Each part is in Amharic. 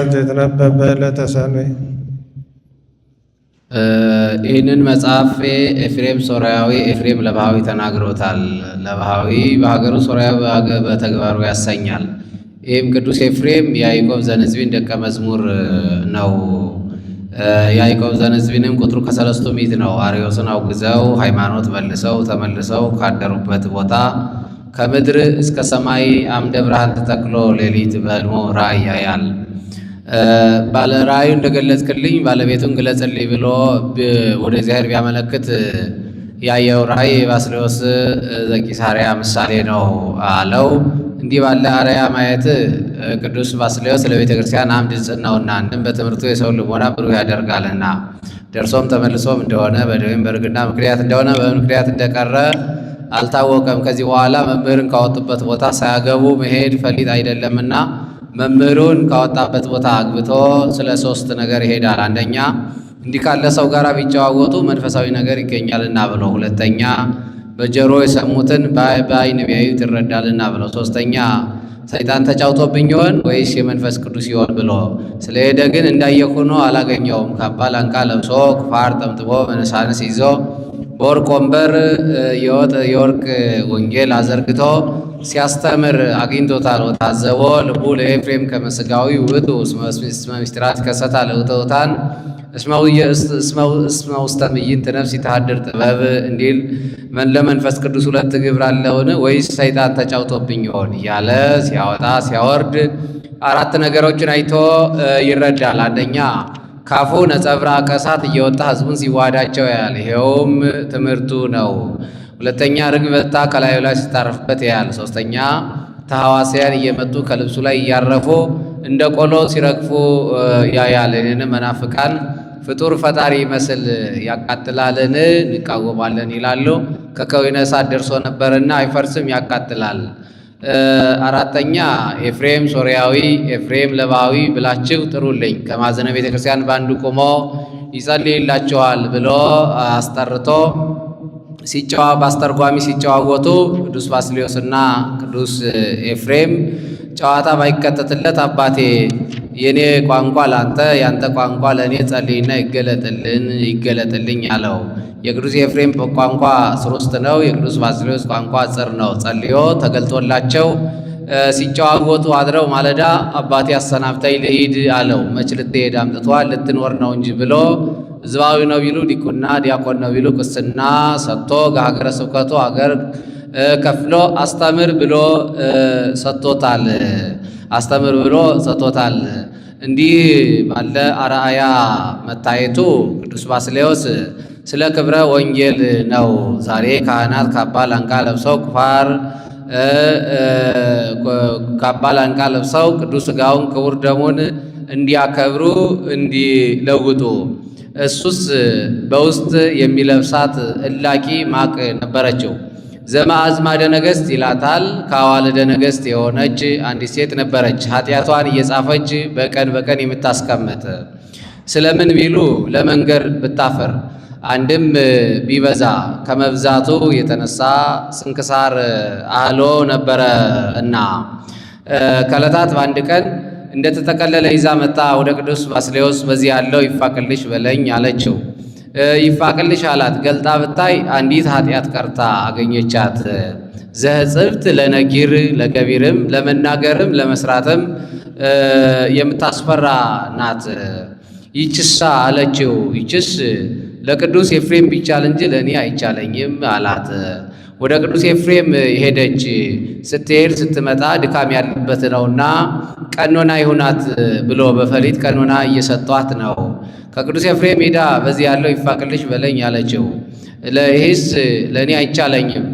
የተነበበ ለተሰነይ ይህንን መጽሐፍ ኤፍሬም ሶርያዊ ኤፍሬም ለባሃዊ ተናግሮታል። ለባሃዊ በሀገሩ ሶርያ በተግባሩ ያሰኛል። ይህም ቅዱስ ኤፍሬም የያዕቆብ ዘንዝቢን ደቀ መዝሙር ነው። ያዕቆብ ዘንዝቢንም ቁጥሩ ከሰለስቱ ምዕት ነው። አርዮስን አውግዘው ሃይማኖት መልሰው ተመልሰው ካደሩበት ቦታ ከምድር እስከ ሰማይ አምደ ብርሃን ተተክሎ ሌሊት በሕልሙ ራእይ ያያል። ባለ ራእዩ እንደገለጽክልኝ ባለቤቱን ግለጽልኝ ብሎ ወደ እግዚአብሔር ቢያመለክት ያየው ራእይ ባስልዮስ ዘቂሳርያ ምሳሌ ነው አለው። እንዲህ ባለ አርአያ ማየት ቅዱስ ባስልዮስ ለቤተ ክርስቲያን አምድ ነውና አንድም በትምህርቱ የሰው ልቦና ብሩህ ያደርጋልና ደርሶም ተመልሶም እንደሆነ በደዌም በእርግና ምክንያት እንደሆነ በምክንያት እንደቀረ አልታወቀም። ከዚህ በኋላ መምህርን ካወጡበት ቦታ ሳያገቡ መሄድ ፈሊጥ አይደለምና መምህሩን ካወጣበት ቦታ አግብቶ ስለ ሶስት ነገር ይሄዳል። አንደኛ እንዲህ ካለ ሰው ጋር ቢጨዋወቱ መንፈሳዊ ነገር ይገኛልና ብሎ፣ ሁለተኛ በጆሮ የሰሙትን በዓይን ቢያዩት ይረዳልና ብሎ፣ ሶስተኛ ሰይጣን ተጫውቶብኝ ይሆን ወይስ የመንፈስ ቅዱስ ይሆን ብሎ ስለሄደ ግን እንዳየ ሆኖ አላገኘውም። ካባ ላንቃ ለብሶ ኩፋር ጠምጥሞ መነሳንስ ይዞ በወርቅ ወንበር የወርቅ ወንጌል አዘርግቶ ሲያስተምር አግኝቶታል። ወታዘቦ ልቡ ለኤፍሬም ከመስጋዊ ውእቱ እስመ ምስጢራት ከሰታ ለውተውታን እስመ ውስተ ምይንት ነፍስ ይተሃድር ጥበብ እንዲል ለመንፈስ ቅዱስ ሁለት ግብር አለውን ወይስ ሰይጣን ተጫውቶብኝ ይሆን እያለ ሲያወጣ ሲያወርድ አራት ነገሮችን አይቶ ይረዳል። አንደኛ ካፉ ነጸብራቀ እሳት እየወጣ ሕዝቡን ሲዋሃዳቸው ያያል። ይሄውም ትምህርቱ ነው። ሁለተኛ ርግብ መጥታ ከላዩ ላይ ሲታረፍበት ያያል። ሶስተኛ ተሐዋስያን እየመጡ ከልብሱ ላይ እያረፉ እንደ ቆሎ ሲረግፉ ያያል። እኔንም መናፍቃን ፍጡር ፈጣሪ ይመስል ያቃጥላልን እንቃወማለን ይላሉ። ከከዊነ እሳት ደርሶ ነበርና አይፈርስም፣ ያቃጥላል። አራተኛ ኤፍሬም ሶርያዊ ኤፍሬም ለባዊ ብላችሁ ጥሩልኝ፣ ከማዘነ ቤተ ክርስቲያን ባንዱ ቆሞ ይጸልይላችኋል ብሎ አስጠርቶ በአስተርጓሚ ሲጨዋወቱ ቅዱስ ባስልዮስና ቅዱስ ኤፍሬም ጨዋታ ባይከተትለት አባቴ የኔ ቋንቋ ላንተ ያንተ ቋንቋ ለእኔ ጸልይና ይገለጥልኝ አለው። የቅዱስ ኤፍሬም ቋንቋ ስሩስት ነው። የቅዱስ ባስልዮስ ቋንቋ ጽር ነው። ጸልዮ ተገልጦላቸው ሲጨዋወቱ አድረው ማለዳ አባቴ አሰናብተኝ ልሂድ አለው። መች ልትሄድ አምጥቷል ልትኖር ነው እንጂ ብሎ ሕዝባዊ ነው ቢሉ ዲቁና፣ ዲያቆን ነው ቢሉ ቅስና ሰጥቶ ከሀገረ ስብከቱ ሀገር ከፍሎ አስተምር ብሎ ሰጥቶታል። እንዲህ ባለ አርአያ መታየቱ ቅዱስ ባስልዮስ ስለ ክብረ ወንጌል ነው። ዛሬ ካህናት ካባ ላንቃ ለብሰው ካባ ላንቃ ለብሰው ቅዱስ ሥጋውን ክቡር ደሙን እንዲያከብሩ እንዲለውጡ፣ እሱስ በውስጥ የሚለብሳት እላቂ ማቅ ነበረችው። ዘማዕዝማደ ነገሥት ይላታል። ከአዋልደ ነገሥት የሆነች አንዲት ሴት ነበረች። ኃጢአቷን እየጻፈች በቀን በቀን የምታስቀምጥ። ስለምን ቢሉ ለመንገር ብታፈር፣ አንድም ቢበዛ ከመብዛቱ የተነሳ ስንክሳር አህሎ ነበረ እና ከዕለታት በአንድ ቀን እንደተጠቀለለ ይዛ መጣ ወደ ቅዱስ ባስልዮስ። በዚህ ያለው ይፋቅልሽ በለኝ አለችው። ይፋቅልሽ አላት። ገልጣ ብታይ አንዲት ኃጢአት ቀርታ አገኘቻት። ዘህጽብት ለነጊር ለገቢርም ለመናገርም ለመስራትም የምታስፈራ ናት። ይችሳ አለችው። ይችስ ለቅዱስ ኤፍሬም ቢቻል እንጂ ለእኔ አይቻለኝም አላት። ወደ ቅዱስ ኤፍሬም ሄደች። ስትሄድ ስትመጣ ድካም ያለበት ነውና ቀኖና ይሁናት ብሎ በፈሊጥ ቀኖና እየሰጧት ነው። ከቅዱስ ኤፍሬም ሄዳ በዚህ ያለው ይፋቅልሽ በለኝ አለችው። ይህስ ለእኔ አይቻለኝም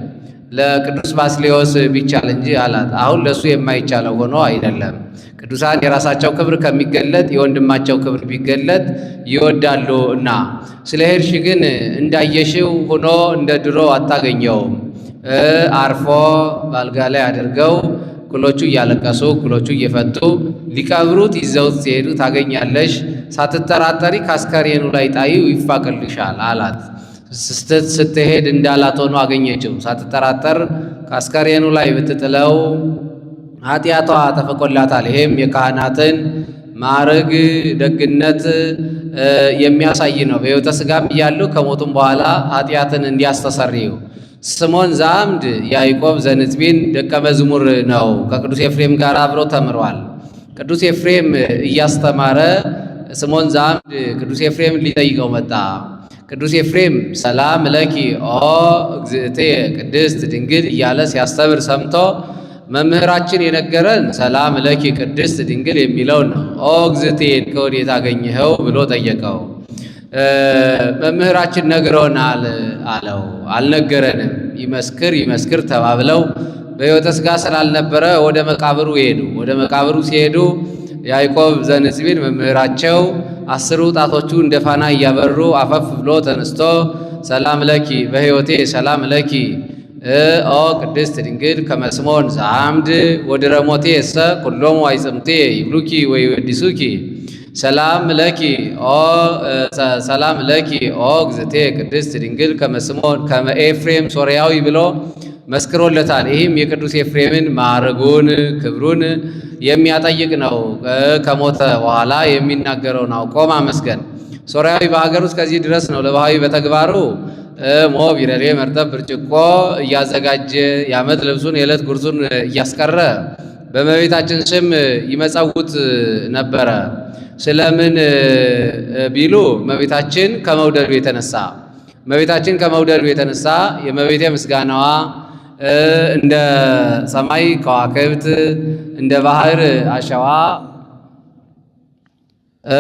ለቅዱስ ባስልዮስ ቢቻል እንጂ አላት። አሁን ለእሱ የማይቻለው ሆኖ አይደለም። ቅዱሳን የራሳቸው ክብር ከሚገለጥ የወንድማቸው ክብር ቢገለጥ ይወዳሉ እና ስለ ሄድሽ ግን እንዳየሽው ሆኖ እንደ ድሮ አታገኘውም። አርፎ ባልጋ ላይ አድርገው ኩሎቹ እያለቀሱ ኩሎቹ እየፈቱ ሊቀብሩት ይዘውት ሲሄዱ ታገኛለሽ። ሳትጠራጠሪ ካስከሬኑ ላይ ጣዩ ይፋቅልሻል አላት። ስትሄድ እንዳላት ሆኖ አገኘችው። ሳትጠራጠር ካስከሬኑ ላይ ብትጥለው ኃጢአቷ ተፈቆላታል። ይሄም የካህናትን ማዕረግ፣ ደግነት የሚያሳይ ነው። በሕይወተ ሥጋም እያሉ ከሞቱም በኋላ ኃጢአትን እንዲያስተሰርዩ። ስምዖን ዘአምድ ያዕቆብ ዘንጽቢን ደቀ መዝሙር ነው። ከቅዱስ ኤፍሬም ጋር አብሮ ተምሯል። ቅዱስ ኤፍሬም እያስተማረ ስምዖን ዘአምድ ቅዱስ ኤፍሬም ሊጠይቀው መጣ። ቅዱስ ኤፍሬም ሰላም ለኪ ኦ እግዝእቴ ቅድስት ድንግል እያለ ሲያስተምር ሰምቶ መምህራችን የነገረን ሰላም ለኪ ቅድስት ድንግል የሚለውን ነው። ኦ እግዝእቴን ከወዴት አገኘኸው ብሎ ጠየቀው። መምህራችን ነግሮናል አለው። አልነገረንም። ይመስክር ይመስክር ተባብለው በሕይወተ ሥጋ ስላልነበረ ወደ መቃብሩ ሄዱ። ወደ መቃብሩ ሲሄዱ ያዕቆብ ዘንጽቢን መምህራቸው 10 ጣቶቹ እንደ ፋና እያበሩ አፈፍ ብሎ ተነስቶ ሰላም ለኪ በሕይወቴ ሰላም ለኪ ኦ ቅድስት ድንግል ከመ ስምዖን ዘአምድ ወድረ ሞቴ እሰ ኩሎሙ አይጽምቴ ይብሉኪ ወይወድሱኪ ሰላም ለኪ ኦ እግዝእቴ ቅድስት ድንግል ከመ ስምዖን ከመ ኤፍሬም ሶርያዊ ብሎ መስክሮለታል። ይህም የቅዱስ ኤፍሬምን ማዕረጉን ክብሩን የሚያጠይቅ ነው። ከሞተ በኋላ የሚናገረውን አውቆ ማመስገን። ሶርያዊ በሀገር ውስጥ ከዚህ ድረስ ነው። ለባህዊ በተግባሩ ሞ ቢረሌ መርጠብ ብርጭቆ እያዘጋጀ የዓመት ልብሱን የዕለት ጉርሱን እያስቀረ በእመቤታችን ስም ይመጸውት ነበረ። ስለምን ቢሉ እመቤታችን ከመውደዱ የተነሳ የእመቤቴ ምስጋናዋ እንደ ሰማይ ከዋክብት እንደ ባህር አሸዋ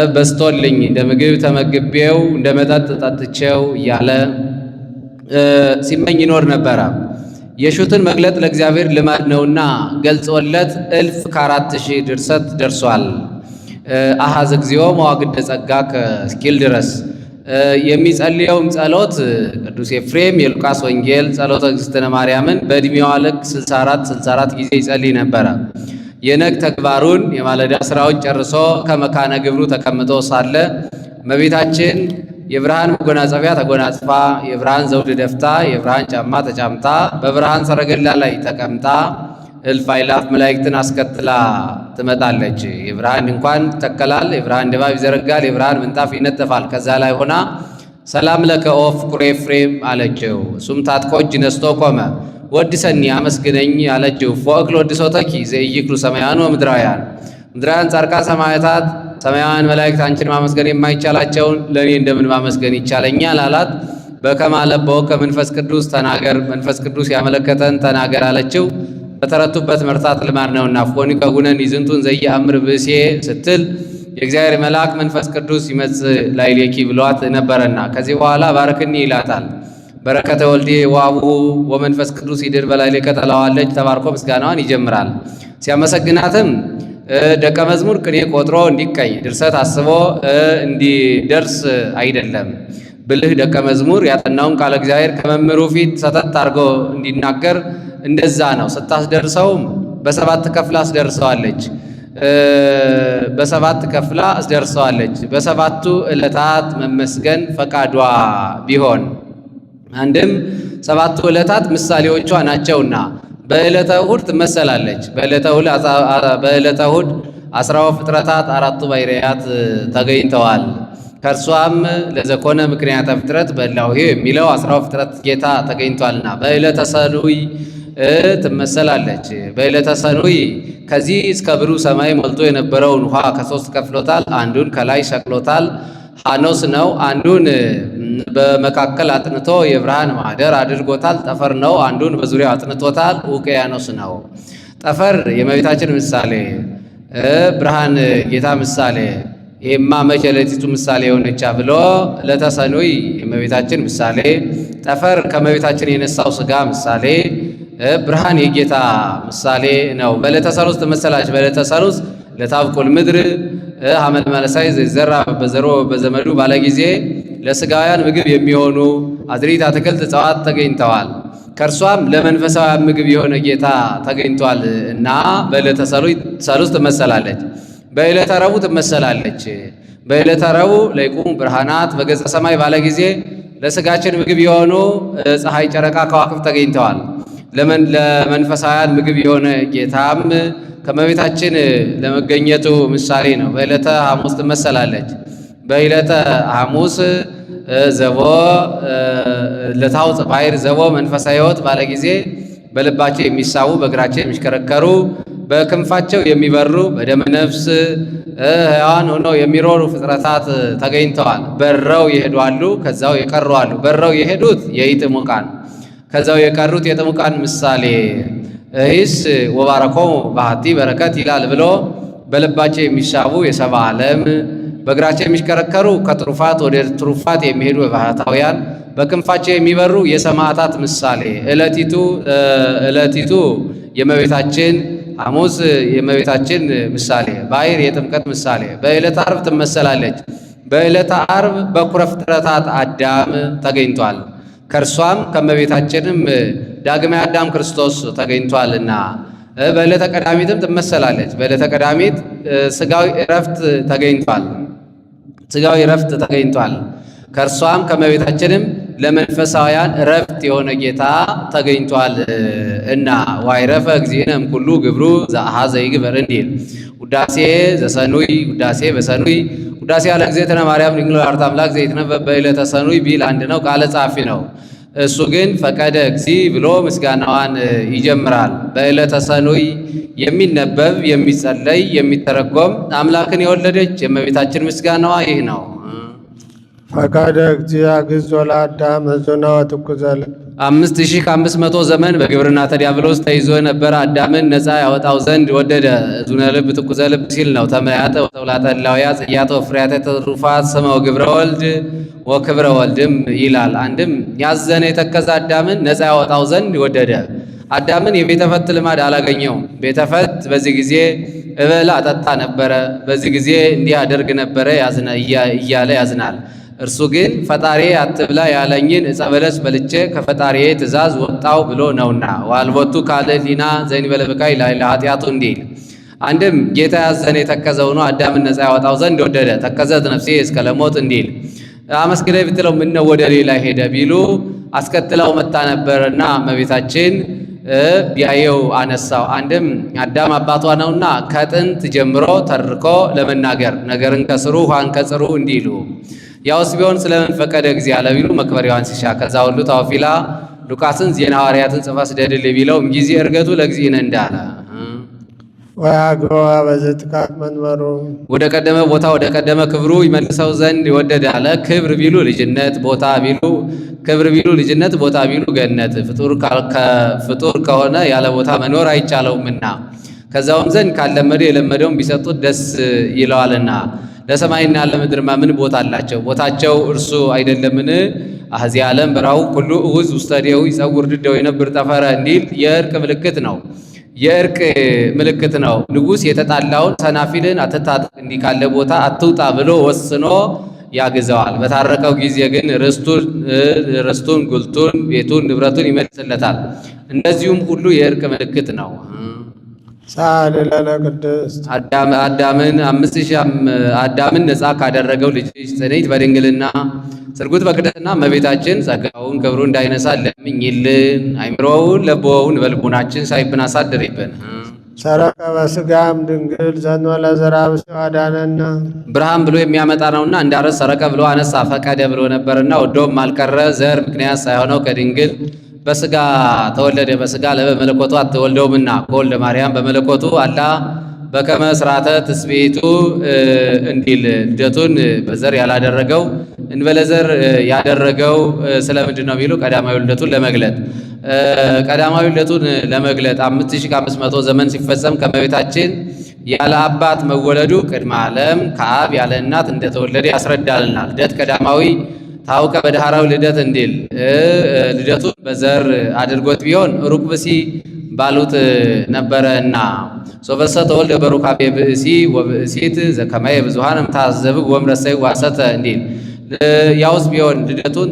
በስቶልኝ እንደ ምግብ ተመግቤው እንደ መጠጥ ጠጥቼው እያለ ሲመኝ ይኖር ነበረ። የሹትን መግለጥ ለእግዚአብሔር ልማድ ነውና ገልጾለት 1000 ድርሰት ደርሷል። አሐዘ እግዚኦ መዋግደ ጸጋከ እስኪል ድረስ የሚጸልየውም ጸሎት ቅዱስ ኤፍሬም የሉቃስ ወንጌል ጸሎተ እግዝእትነ ማርያምን በዕድሜዋ ልክ 64 ጊዜ ይጸልይ ነበረ። የነግ ተግባሩን የማለዳ ስራውን ጨርሶ ከመካነ ግብሩ ተቀምጦ ሳለ እመቤታችን የብርሃን መጎናጸፊያ ተጎናጽፋ፣ የብርሃን ዘውድ ደፍታ፣ የብርሃን ጫማ ተጫምታ፣ በብርሃን ሰረገላ ላይ ተቀምጣ እልፍ አእላፍ መላእክትን አስከትላ ትመጣለች። የብርሃን ድንኳን ይተከላል፣ የብርሃን ድባብ ይዘረጋል፣ የብርሃን ምንጣፍ ይነጠፋል። ከዛ ላይ ሆና ሰላም ለከ ኦ ፍቁር ኤፍሬም አለችው። እሱም ታጥቆ እጅ ነስቶ ቆመ። ወድሰኒ አመስግነኝ አለችው። ፎእክል ወድሶተኪ ዘኢይክሉ ሰማያውያን ወምድራውያን ምድራውያን ጻድቃን ሰማዕታት ሰማያውያን መላእክት አንቺን ማመስገን የማይቻላቸውን ለእኔ እንደምን ማመስገን ይቻለኛል አላት። በከመ አለብዎ ከመንፈስ ቅዱስ ተናገር፣ መንፈስ ቅዱስ ያመለከተን ተናገር አለችው። በተረቱበት መርታት ልማድ ነውና አፍቆኒ ከጉነን ይዝንቱን ዘየአምር ብእሴ ስትል የእግዚአብሔር መልአክ መንፈስ ቅዱስ ይመጽእ ላዕሌኪ ብሏት ነበረና ከዚህ በኋላ ባርክኒ ይላታል። በረከተ ወልዴ ወአቡሁ ወመንፈስ ቅዱስ ይድር በላዕሌከ ትለዋለች። ተባርኮ ምስጋናዋን ይጀምራል። ሲያመሰግናትም ደቀ መዝሙር ቅኔ ቆጥሮ እንዲቀኝ ድርሰት አስቦ እንዲደርስ አይደለም። ብልህ ደቀ መዝሙር ያጠናውን ቃለ እግዚአብሔር ከመምህሩ ፊት ሰተት አድርጎ እንዲናገር እንደዛ ነው። ስታስደርሰውም በሰባት ከፍላ አስደርሰዋለች። በሰባቱ ዕለታት መመስገን ፈቃዷ ቢሆን አንድም ሰባቱ ዕለታት ምሳሌዎቿ ናቸውና በዕለተ እሑድ ትመሰላለች። በዕለተ እሑድ 10 ፍጥረታት 4 ባሕርያት ተገኝተዋል። ከእርሷም ለዘኮነ ምክንያተ ፍጥረት በላውሄ የሚለው 10 ፍጥረት ጌታ ተገኝቷልና በዕለተ ሰኑይ ትመሰላለች። በዕለተ ሰኑይ ከዚህ እስከ ብሩህ ሰማይ ሞልቶ የነበረውን ውሃ ከ3 ከፍሎታል። አንዱን ከላይ ሰቅሎታል፣ ሐኖስ ነው። አንዱን በመካከል አጥንቶ የብርሃን ማህደር አድርጎታል፣ ጠፈር ነው። አንዱን በዙሪያው አጥንቶታል፣ ውቅያኖስ ነው። ጠፈር የእመቤታችን ምሳሌ፣ ብርሃን ጌታ ምሳሌ። ይህማ መቼ ለቲቱ ምሳሌ የሆነቻ ብሎ ለተሰኑይ የእመቤታችን ምሳሌ፣ ጠፈር ከእመቤታችን የነሳው ሥጋ ምሳሌ፣ ብርሃን የጌታ ምሳሌ ነው። በዕለተ ሰሉስ ትመሰላለች። በዕለተ ሰሉስ ለታብቁል ምድር ሐመል መለሳይ ዘራ በዘሮ በዘመዱ ባለ ጊዜ ለሥጋውያን ምግብ የሚሆኑ አዝሪት፣ አትክልት፣ እጽዋት ተገኝተዋል። ከእርሷም ለመንፈሳውያን ምግብ የሆነ ጌታ ተገኝቷል እና በዕለተ ሰሉስ ትመሰላለች። በዕለተ ረቡዕ ትመሰላለች። በዕለተ ረቡዕ ለይቁሙ ብርሃናት በገጸ ሰማይ ባለ ጊዜ ለሥጋችን ምግብ የሆኑ ፀሐይ፣ ጨረቃ፣ ከዋክብት ተገኝተዋል። ለመንፈሳውያን ምግብ የሆነ ጌታም ከመቤታችን ለመገኘቱ ምሳሌ ነው። በዕለተ ሐሙስ ትመሰላለች። በዕለተ ሐሙስ ዘቦ ለታውፅ ባሕር ዘቦ መንፈሳዊ ሕይወት ባለ ጊዜ በልባቸው የሚሳቡ በእግራቸው የሚሽከረከሩ በክንፋቸው የሚበሩ በደመ ነፍስ ሕያዋን ሆነው የሚሮሩ ፍጥረታት ተገኝተዋል። በረው ይሄዱ አሉ፣ ከዛው የቀሩ አሉ። በረው የሄዱት የኢጥሙቃን ከዛው የቀሩት የጥሙቃን ምሳሌ ይስ ወባረኮሙ በሀቲ በረከት ይላል ብሎ በልባቸው የሚሳቡ የሰብአ ዓለም በእግራቸው የሚሽከረከሩ ከትሩፋት ወደ ትሩፋት የሚሄዱ ባህታውያን በክንፋቸው የሚበሩ የሰማዕታት ምሳሌ ዕለቲቱ የእመቤታችን ሐሙስ የእመቤታችን ምሳሌ ባሕር የጥምቀት ምሳሌ በዕለተ ዓርብ ትመሰላለች። በዕለተ ዓርብ በኩረ ፍጥረታት አዳም ተገኝቷል። ከእርሷም ከእመቤታችንም ዳግማዊ አዳም ክርስቶስ ተገኝቷልና በዕለተ ቀዳሚትም ትመሰላለች። በዕለተ ቀዳሚት ሥጋዊ ዕረፍት ተገኝቷል። ሥጋዊ ዕረፍት ተገኝቷል። ከእርሷም ከእመቤታችንም ለመንፈሳውያን ዕረፍት የሆነ ጌታ ተገኝቷል እና ዋይረፈ እግዚእነ እምኩሉ ግብሩ ዘአኀዘ ይግበር እንዲል ውዳሴ ዘሰኑይ ውዳሴ በሰኑይ ውዳሴ ያለ እግዝእትነ ማርያም ድንግል ወላዲተ አምላክ ዘይትነበብ በዕለተ ሰኑይ ቢል አንድ ነው፣ ቃለ ጸሐፊ ነው። እሱ ግን ፈቀደ እግዚእ ብሎ ምስጋናዋን ይጀምራል። በዕለተ ሰኑይ የሚነበብ የሚጸለይ የሚተረጎም አምላክን የወለደች የእመቤታችን ምስጋናዋ ይህ ነው። ፈቃደ እግዚእ አግዝ ወለአዳም ሕዙነ ወትኩዘ ልብ 5500 ዘመን በግብርና ተዲያብሎስ ተይዞ የነበረ አዳምን ነፃ ያወጣው ዘንድ ወደደ። ሕዙነ ልብ ትኩዘ ልብ ሲል ነው። ተመያጠ ወተውላጠ እላውያ ጽያተ ወፍሬያተ ትሩፋት ስመው ግብረ ወልድ ወክብረ ወልድም ይላል። አንድም ያዘነ የተከዘ አዳምን ነፃ ያወጣው ዘንድ ወደደ። አዳምን የቤተፈት ልማድ አላገኘውም። ቤተፈት በዚህ ጊዜ እበላ አጠጣ ነበረ፣ በዚህ ጊዜ እንዲህ አደርግ ነበረ እያለ ያዝናል። እርሱ ግን ፈጣሪ አትብላ ያለኝን ዕፀ በለስ በልቼ ከፈጣሪዬ ትእዛዝ ወጣው ብሎ ነውና ዋልቦቱ ካለ ሊና ዘእንበለ ብካይ ላዕለ ኃጢአቱ እንዲል። አንድም ጌታ ያዘነ የተከዘ ሆኖ አዳምን ነፃ ያወጣው ዘንድ ወደደ። ተከዘት ነፍሴ እስከ ለሞት እንዲል አመስግነ ብትለው ምነው ወደ ሌላ ሄደ ቢሉ አስከትለው መጣ ነበርና እመቤታችን ቢያየው አነሳው። አንድም አዳም አባቷ ነውና ከጥንት ጀምሮ ተርኮ ለመናገር ነገርን ከስሩ ውሃን ከጽሩ እንዲሉ ያውስ ቢሆን ስለምን ፈቀደ እግዚእ አለ ቢሉ መክበሪያዋን ሲሻ ከዛ ሁሉ ታውፊላ ሉቃስን ዜና ሐዋርያትን ጽፋ ስደድል ቢለው ጊዜ እርገቱ ለእግዚእነ እንዳለ ወያግባ በዘትካት መንበሩ ወደ ቀደመ ቦታ ወደ ቀደመ ክብሩ ይመልሰው ዘንድ ይወደድ አለ። ክብር ቢሉ ልጅነት፣ ቦታ ቢሉ ክብር ቢሉ ልጅነት፣ ቦታ ቢሉ ገነት። ፍጡር ከሆነ ያለ ቦታ መኖር አይቻለውምና ከዛውም ዘንድ ካለመደ የለመደውን ቢሰጡት ደስ ይለዋልና ለሰማይና ለምድርማ ምን ቦታ አላቸው? ቦታቸው እርሱ አይደለምን? አህዚ ዓለም በራው ሁሉ እውዝ ውስተዴው ይጸውር ድደው የነብር ጠፈረ እንዲል የእርቅ ምልክት ነው። የእርቅ ምልክት ነው። ንጉሥ የተጣላውን ሰናፊልን አትታጠቅ እንዲህ ካለ ቦታ አትውጣ ብሎ ወስኖ ያግዘዋል። በታረቀው ጊዜ ግን ርስቱን፣ ጉልቱን፣ ቤቱን፣ ንብረቱን ይመልስለታል። እንደዚሁም ሁሉ የእርቅ ምልክት ነው። ሳል ለለ ቅድስት አዳምን ነፃ ካደረገው ልጅ ጽንዕት በድንግልና ስርጉት በቅድስና እመቤታችን ጸጋውን ክብሩ እንዳይነሳ ለምኝልን። አይምሮውን ለቦውን በልቡናችን ሳይብን አሳድሪብን። ሰረቀ በሥጋም ድንግል ዘእንበለ ዘርአ ብእሲ አዳነነ ብርሃን ብሎ የሚያመጣ ነውና እንዳረስ ሰረቀ ብሎ አነሳ። ፈቀደ ብሎ ነበርና ወዶም አልቀረ ዘር ምክንያት ሳይሆነው ከድንግል በሥጋ ተወለደ። በሥጋ ለበመለኮቱ አትወልደውምና ከወልደ ማርያም በመለኮቱ አላ በከመ ሥርዓተ ትስብእቱ እንዲል ልደቱን በዘር ያላደረገው እንበለ ዘር ያደረገው ስለምንድን ነው ቢሉ ቀዳማዊ ልደቱን ለመግለጥ ቀዳማዊ ልደቱን ለመግለጥ 5500 ዘመን ሲፈጸም ከመቤታችን ያለ አባት መወለዱ ቅድመ ዓለም ከአብ ያለ እናት እንደተወለደ ያስረዳልናል። ልደት ቀዳማዊ ታውቀ በዳህራዊ ልደት እንዲል ልደቱን በዘር አድርጎት ቢሆን ሩቅ ብእሲ ባሉት ነበረና ሶበሰ ተወልደ በሩካቤ ብእሲ ወብእሲት ዘከመየ ብዙኃን እምታዘብግ ወምረሰይ ዋሰተ እንዲል ያውስ ቢሆን ልደቱን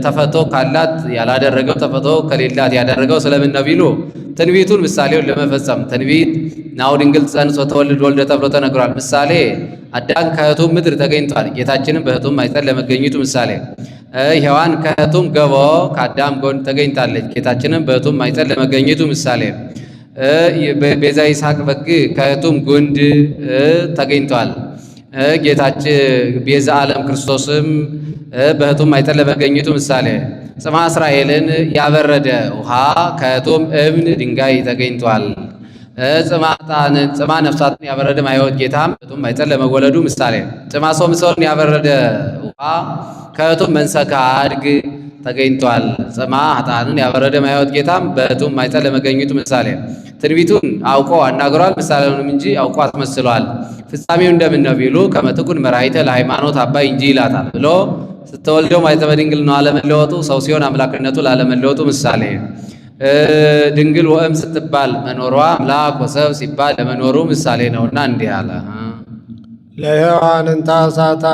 ተፈቶ ካላት ያላደረገው ተፈቶ ከሌላት ያደረገው ስለምን ነው ቢሉ ትንቢቱን ምሳሌውን ለመፈጸም ትንቢት ናሁ ድንግል ጸንሶ ተወልድ ወልደ ተብሎ ተነግሯል። ምሳሌ አዳም ከእህቱም ምድር ተገኝቷል። ጌታችንም በእህቱም ማኅፀን ለመገኘቱ ምሳሌ ሔዋን ከሕቱም ገቦ ከአዳም ጎን ተገኝታለች። ጌታችንም በሕቱም ማኅፀን ለመገኘቱ ምሳሌ ቤዛ ይስሐቅ በግ ከሕቱም ጉንድ ተገኝቷል። ጌታችን ቤዛ ዓለም ክርስቶስም በሕቱም ማኅፀን ለመገኘቱ ምሳሌ ጽማ እስራኤልን ያበረደ ውሃ ከሕቱም እብን ድንጋይ ተገኝቷል። ጽማ ነፍሳትን ያበረደ ማይወት ጌታም በሕቱም ማኅፀን ለመወለዱ ምሳሌ ጽማ ሶምሶንን ያበረደ ውሃ ከሕቱም መንሰካ አድግ ተገኝቷል። ጽማ ኃጥአንን ያበረደ ማይወት ጌታም በሕቱም ማኅፀን ለመገኘቱ ምሳሌ ትንቢቱን አውቆ አናግሯል፣ ምሳሌውንም እንጂ አውቆ አስመስሏል። ፍጻሜው እንደምን ነው ቢሉ ከመትኩን መራይተ ለሃይማኖት አባይ እንጂ ይላታል ብሎ ስትወልደው ማኅፀነ ድንግል ነው አለመለወጡ ሰው ሲሆን አምላክነቱ ላለመለወጡ ምሳሌ ድንግል ወእም ስትባል መኖሯ አምላክ ወሰብ ሲባል ለመኖሩ ምሳሌ ነውና እንዲህ አለ። ለሔዋን እንታሳታ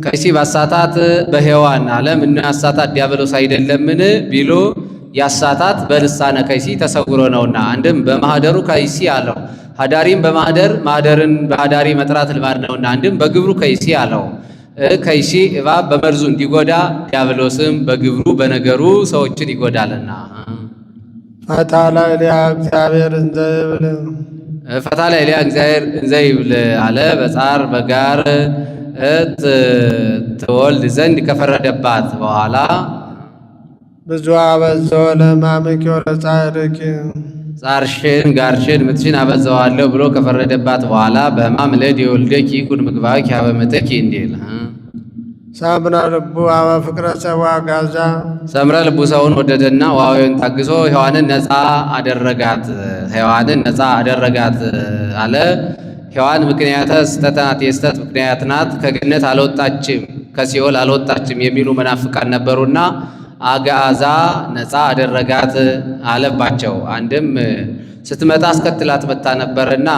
ከይሲ ባሳታት በሔዋን ዓለም እና ያሳታት ዲያብሎስ አይደለምን ቢሉ ያሳታት በልሳነ ከይሲ ተሰውሮ ነውና አንድም በማህደሩ ከይሲ አለው። ሀዳሪም በማህደር ማህደርን በሀዳሪ መጥራት ልማድ ነውና አንድም በግብሩ ከይሲ አለው። ከይሲ እባብ በመርዙ እንዲጎዳ ዲያብሎስም በግብሩ በነገሩ ሰዎችን ይጎዳልና። ፈታላ ኤልያ እግዚአብሔር እንዘይብል ፈታላ ኤልያ እግዚአብሔር እንዘይብል አለ። በጻር በጋር ትወልድ ዘንድ ከፈረደባት በኋላ ብዙ አበዛው ለማምኪ ወለጻድቂ ጻርሽን ጋርሽን ምትሽን አበዛዋለሁ ብሎ ከፈረደባት በኋላ በሕማም ለድ የወልደኪ ኩን ምግባኪ አበምትኪ እንዲል ሳምራ ልቡ አበ ፍቅረ ሰብአ ጋዛ ሰምረ ልቡ ሰውን ወደደና ዋዌን ታግሶ ሔዋንን ነፃ አደረጋት። ሔዋንን ነፃ አደረጋት አለ። ሔዋን ምክንያተ ስህተት ናት፣ የስህተት ምክንያት ናት፣ ከገነት አልወጣችም፣ ከሲኦል አልወጣችም የሚሉ መናፍቃን ነበሩና አጋዛ ነፃ አደረጋት አለባቸው። አንድም ስትመጣ አስከትላት መጣ ነበርና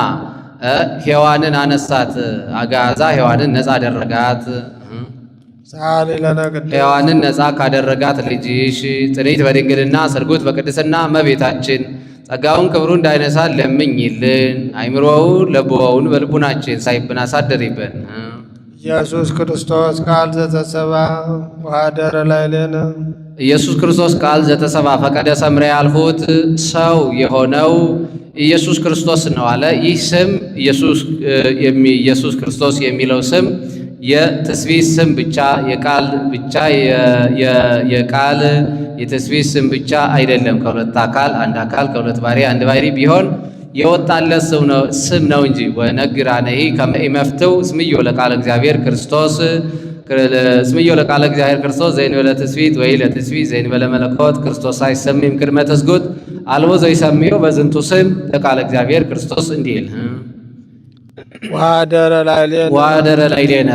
ሔዋንን አነሳት። አጋዛ ሔዋንን ነፃ አደረጋት። ሔዋንን ነፃ ካደረጋት ልጅሽ ጽንዕት በድንግልና ስርጉት በቅድስና እመቤታችን ጸጋውን ክብሩ እንዳይነሳን ለምኝልን። አይምሮውን ለብወውን በልቡናችን ሳይብን አሳደሪብን። ኢየሱስ ክርስቶስ ቃል ዘተሰባ ወኀደረ ላዕሌነ ኢየሱስ ክርስቶስ ቃል ዘተሰባ ፈቀደ ሰምረ ያልሁት ሰው የሆነው ኢየሱስ ክርስቶስ ነው አለ። ይህ ስም ኢየሱስ ክርስቶስ የሚለው ስም የትስብእት ስም ብቻ የቃል ብቻ የቃል የትስብእት ስም ብቻ አይደለም። ከሁለት አካል አንድ አካል ከሁለት ባሕርይ አንድ ባሕርይ ቢሆን የወጣለት ስም ነው እንጂ ወነግራነሂ ከመ ኢመፍትው ስምዮ ለቃለ እግዚአብሔር ክርስቶስ ስምዮ ለቃለ እግዚአብሔር ክርስቶስ ዘእንበለ ትስብእት ወይ ለትስብእት ዘእንበለ መለኮት ክርስቶስ አይሰሚም ቅድመ ትስጉት አልቦ ዘይሰምዮ በዝንቱ ስም ለቃለ እግዚአብሔር ክርስቶስ እንዲል ወኀደረ ላዕሌነ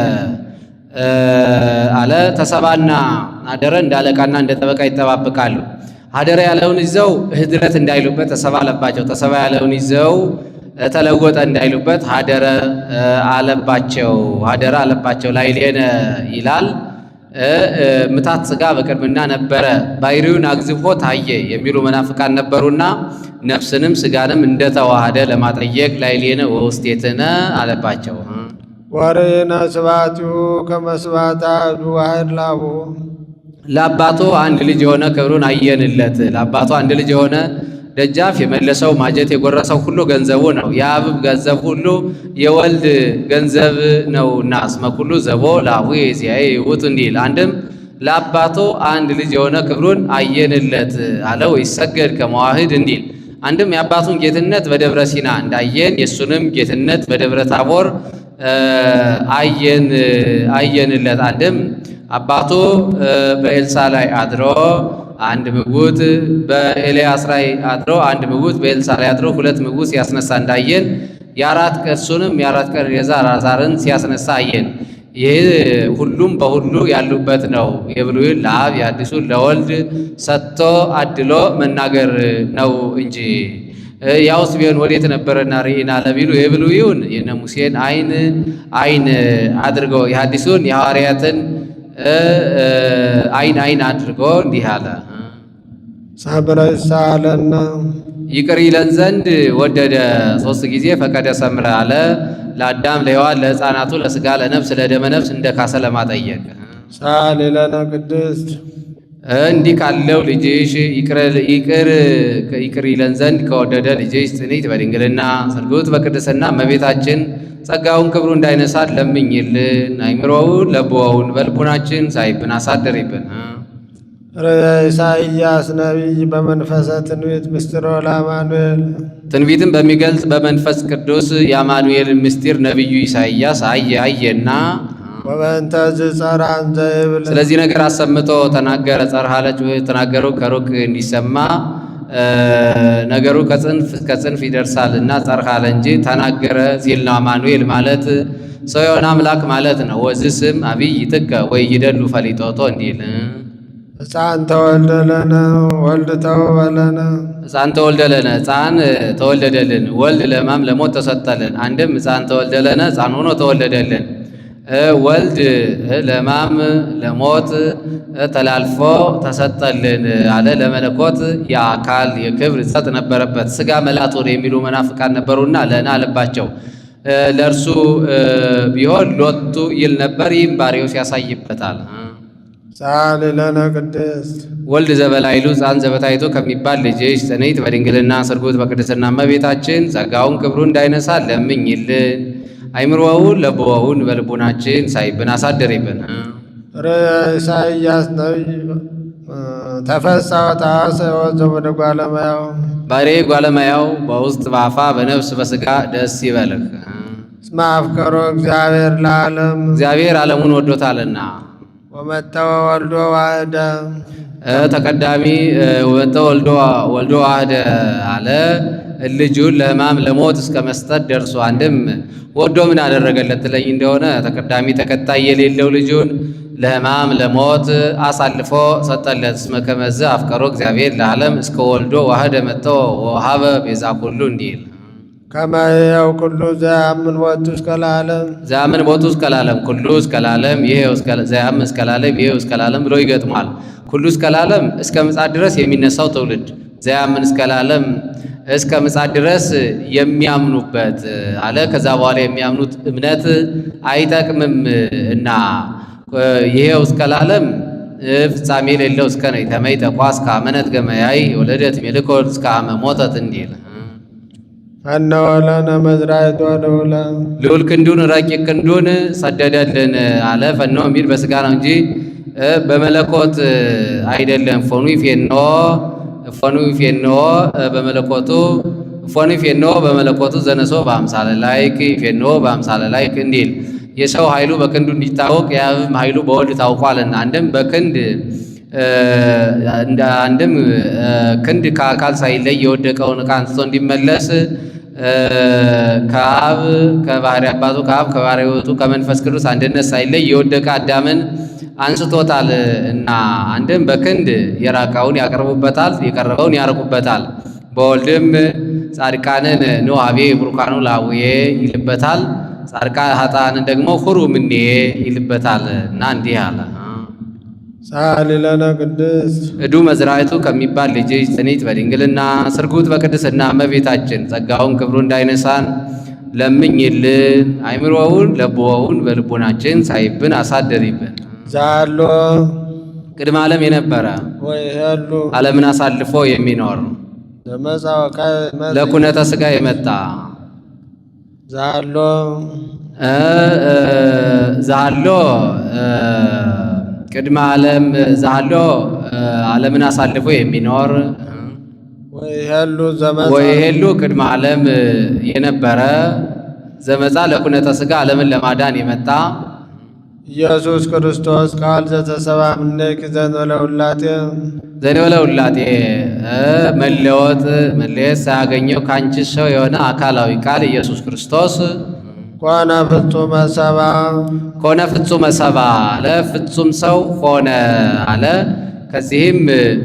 አለ። ተሰባና አደረ እንደ አለቃና እንደ ጠበቃ ይጠባበቃሉ። ሀደረ ያለውን ይዘው ህድረት እንዳይሉበት ተሰባ አለባቸው። ተሰባ ያለውን ይዘው ተለወጠ እንዳይሉበት ሀደረ አለባቸው። ሀደረ አለባቸው ላዕሌነ ይላል። ምታት ሥጋ በቅድምና ነበረ ባሕርዩን አግዝፎ ታየ የሚሉ መናፍቃን ነበሩና ነፍስንም ሥጋንም እንደተዋሃደ ለማጠየቅ ላዕሌነ ወውስቴትነ አለባቸው። ወርኢነ ስብሐቲሁ ከመ ስብሐተ አሐዱ ዋሕድ ላቡ ለአባቱ አንድ ልጅ የሆነ ክብሩን አየንለት። ለአባቱ አንድ ልጅ የሆነ ደጃፍ የመለሰው ማጀት የጎረሰው ሁሉ ገንዘቡ ነው። የአብ ገንዘብ ሁሉ የወልድ ገንዘብ ነውና እስመ ኩሉ ዘቦ ላሁ የዚያዬ ውእቱ እንዲል አንድም ለአባቱ አንድ ልጅ የሆነ ክብሩን አየንለት አለው። ይሰገድ ከመዋህድ እንዲል አንድም የአባቱን ጌትነት በደብረ ሲና እንዳየን የእሱንም ጌትነት በደብረ ታቦር አየንለት። አንድም አባቱ በኤልሳ ላይ አድሮ አንድ ምውት በኤልያስ ላይ አድሮ አንድ ምውት በኤልሳ ላይ አድሮ ሁለት ምውት ሲያስነሳ እንዳየን የአራት ቀን እሱንም የአራት ቀን ሬዛ አልዓዛርን ሲያስነሳ አየን። ይህ ሁሉም በሁሉ ያሉበት ነው። የብሉይን ለአብ የአዲሱን ለወልድ ሰጥቶ አድሎ መናገር ነው እንጂ ያውስ ቢሆን ወዴት ነበረና ርኢና ለቢሉ የብሉይውን የነ ሙሴን አይን አድርጎ የሐዲሱን የሐዋርያትን አይን አድርጎ እንዲህ አለ። ሰምረ ይሳለና ይቅር ይለን ዘንድ ወደደ። 3 ጊዜ ፈቀደ ሰምረ አለ። ለአዳም ለሔዋን ለሕፃናቱ ለሥጋ ለነፍስ ለደመ ነፍስ እንደ ካሰ ለማጠየቅ ሳሊ ለነ ቅድስት እንዲህ ካለው ልጅሽ ይቅር ይለን ዘንድ ከወደደ ልጅሽ ጽንዕት በድንግልና ስርጉት በቅድስና እመቤታችን ጸጋውን ክብሩ እንዳይነሳት ለምኝልን። አይምሮውን ለብወውን በልቡናችን ሳይብን አሳደሪብን። ኢሳይያስ ነቢይ በመንፈሰ ትንቢት ምስጢሮ ለአማኑኤል ትንቢትን በሚገልጽ በመንፈስ ቅዱስ የአማኑኤልን ምስጢር ነቢዩ ኢሳይያስ አየና ወበእንተ ዝጸርዐን ዘይብል ስለዚህ ነገር አሰምቶ ተናገረ። ጸርሃለች ተናገሩ ከሩቅ እንዲሰማ ነገሩ ከጽንፍ ይደርሳልና ጸርሃለ እንጂ ተናገረ ሲል ነው። አማኑኤል ማለት ሰው የሆነ አምላክ ማለት ነው። ወዝ ስም አብይ ይትከ ወይ ይደሉ ፈሊጦቶ እንዲል ሕፃን ተወልደ ለነ ወልድ ተወለነ ሕፃን ተወልደ ለነ ሕፃን ተወለደልን ወልድ ለማም ለሞት ተሰጠልን። አንድም ሕፃን ተወልደ ለነ ሕፃን ሆኖ ተወለደልን። ወልድ ለማም ለሞት ተላልፎ ተሰጠልን አለ። ለመለኮት የአካል የክብር ጸጥ ነበረበት። ሥጋ መላጦን የሚሉ መናፍቃን ነበሩና ለና አለባቸው። ለእርሱ ቢሆን ሎቱ ይል ነበር። ይህም ባሪያው ያሳይበታል። ሳሊ ለነ ቅድስት ወልድ ዘበላይሉ ሕፃን ዘበታይቶ ከሚባል ልጅሽ ጽንዕት በድንግልና ስርጉት በቅድስና እመቤታችን ጸጋውን ክብሩ እንዳይነሳ ለምኝልን። አይምሮውን ለብወውን በልቡናችን ሳይብን አሳደሪብን። ኢሳይያስ ነቢይ ተፈሳ ወተሐሰ ወዘወደ ጓለማያው ባሪያዬ ጓለማያው በውስጥ በአፋ በነፍስ በሥጋ ደስ ይበልህ። እስመ አፍቀሮ እግዚአብሔር ለዓለም እግዚአብሔር ዓለሙን ወዶታልና። ወመጠወ ወልዶ ዋህደ ተቀዳሚ ወመጠ ወልዶ ዋህደ አለ። ልጁን ለሕማም ለሞት እስከ መስጠት ደርሶ አንድም ወዶ ምን አደረገለት ትለኝ እንደሆነ ተቀዳሚ ተከታይ የሌለው ልጁን ለሕማም ለሞት አሳልፎ ሰጠለት። እስመ ከመዝ አፍቀሮ እግዚአብሔር ለዓለም እስከ ወልዶ ዋህደ መጠ ወሀበ ቤዛ ኩሉ እንዲል ከመ ሕያው ኩሉ ዘያምን ቦቱ እስከ ለዓለም ዘያምን ቦቱ እስከ ለዓለም ኩሉ እስከ ለዓለም ዘያምን እስከ ለዓለም ይሄው እስከ ለዓለም ብሎ ይገጥማል። ኩሉ እስከ ለዓለም እስከ ምጽአት ድረስ የሚነሳው ትውልድ ዘያምን እስከ ለዓለም እስከ ምጽአት ድረስ የሚያምኑበት አለ። ከዛ በኋላ የሚያምኑት እምነት አይጠቅምም እና ይሄው እስከ ለዓለም ፍጻሜ የሌለው እስከ ነው ተመይ ተቋስ ካመነት ገመያይ ወለደት ሜልኮት እስከ አመ ሞተት እንዲል ፈነወ ለነ መዝራዕቱ ወልዑለ ልዑል ክንዱን ረቂቅ ክንዱን ሰደደልን አለ። ፈነወ የሚል በሥጋ ነው እንጂ በመለኮት አይደለም። ፎኑ ይፌንዎ በመለኮቱ ዘነሶ በአምሳለ ላይክ ይፌንዎ በአምሳለ ላይክ እንዲል የሰው ኃይሉ በክንዱ እንዲታወቅ የአብም ኃይሉ በወልድ ታውቋልና። አንድም በክንድ አንድም ክንድ ከአካል ሳይለይ የወደቀውን ዕቃ አንስቶ እንዲመለስ ከአብ ከባሕርይ አባቱ ከአብ ከባሕርይ ሕይወቱ ከመንፈስ ቅዱስ አንድነት ሳይለይ የወደቀ አዳምን አንስቶታል እና አንድም በክንድ የራቀውን ያቀርቡበታል፣ የቀረበውን ያርቁበታል። በወልድም ጻድቃንን ኑ ኀቤ ቡሩካኑ ለአቡዬ ይልበታል፣ ጻድቃን ኃጥአንን ደግሞ ሁሩ እምኔ ይልበታል እና እንዲህ አለ። ሳሊ ለነ ቅድስት እዱ መዝራዕቱ ከሚባል ልጅሽ ጽንዕት በድንግልና ስርጉት በቅድስና እመቤታችን ጸጋውን ክብሩ እንዳይነሳን ለምኝልን። አይምሮውን ለብወውን በልቡናችን ሳይብን አሳደሪብን። ዛሎ ቅድመ ዓለም የነበረ ወይሄሉ ዓለምን አሳልፎ የሚኖር ለኩነተ ሥጋ የመጣ ዛሎ ቅድመ ዓለም ዛሎ ዓለምን አሳልፎ የሚኖር ወይሄሉ ቅድመ ዓለም የነበረ ዘመፃ ለኩነተ ሥጋ ዓለምን ለማዳን የመጣ ኢየሱስ ክርስቶስ ቃል ዘተሰብአ እምኔኪ ዘእንበለ ውላጤ መለየት ሳያገኘው ከአንቺ ሰው የሆነ አካላዊ ቃል ኢየሱስ ክርስቶስ ኮነ ፍጹመ ሰብአ አለ። ፍጹም ሰው ሆነ አለ። ከዚህም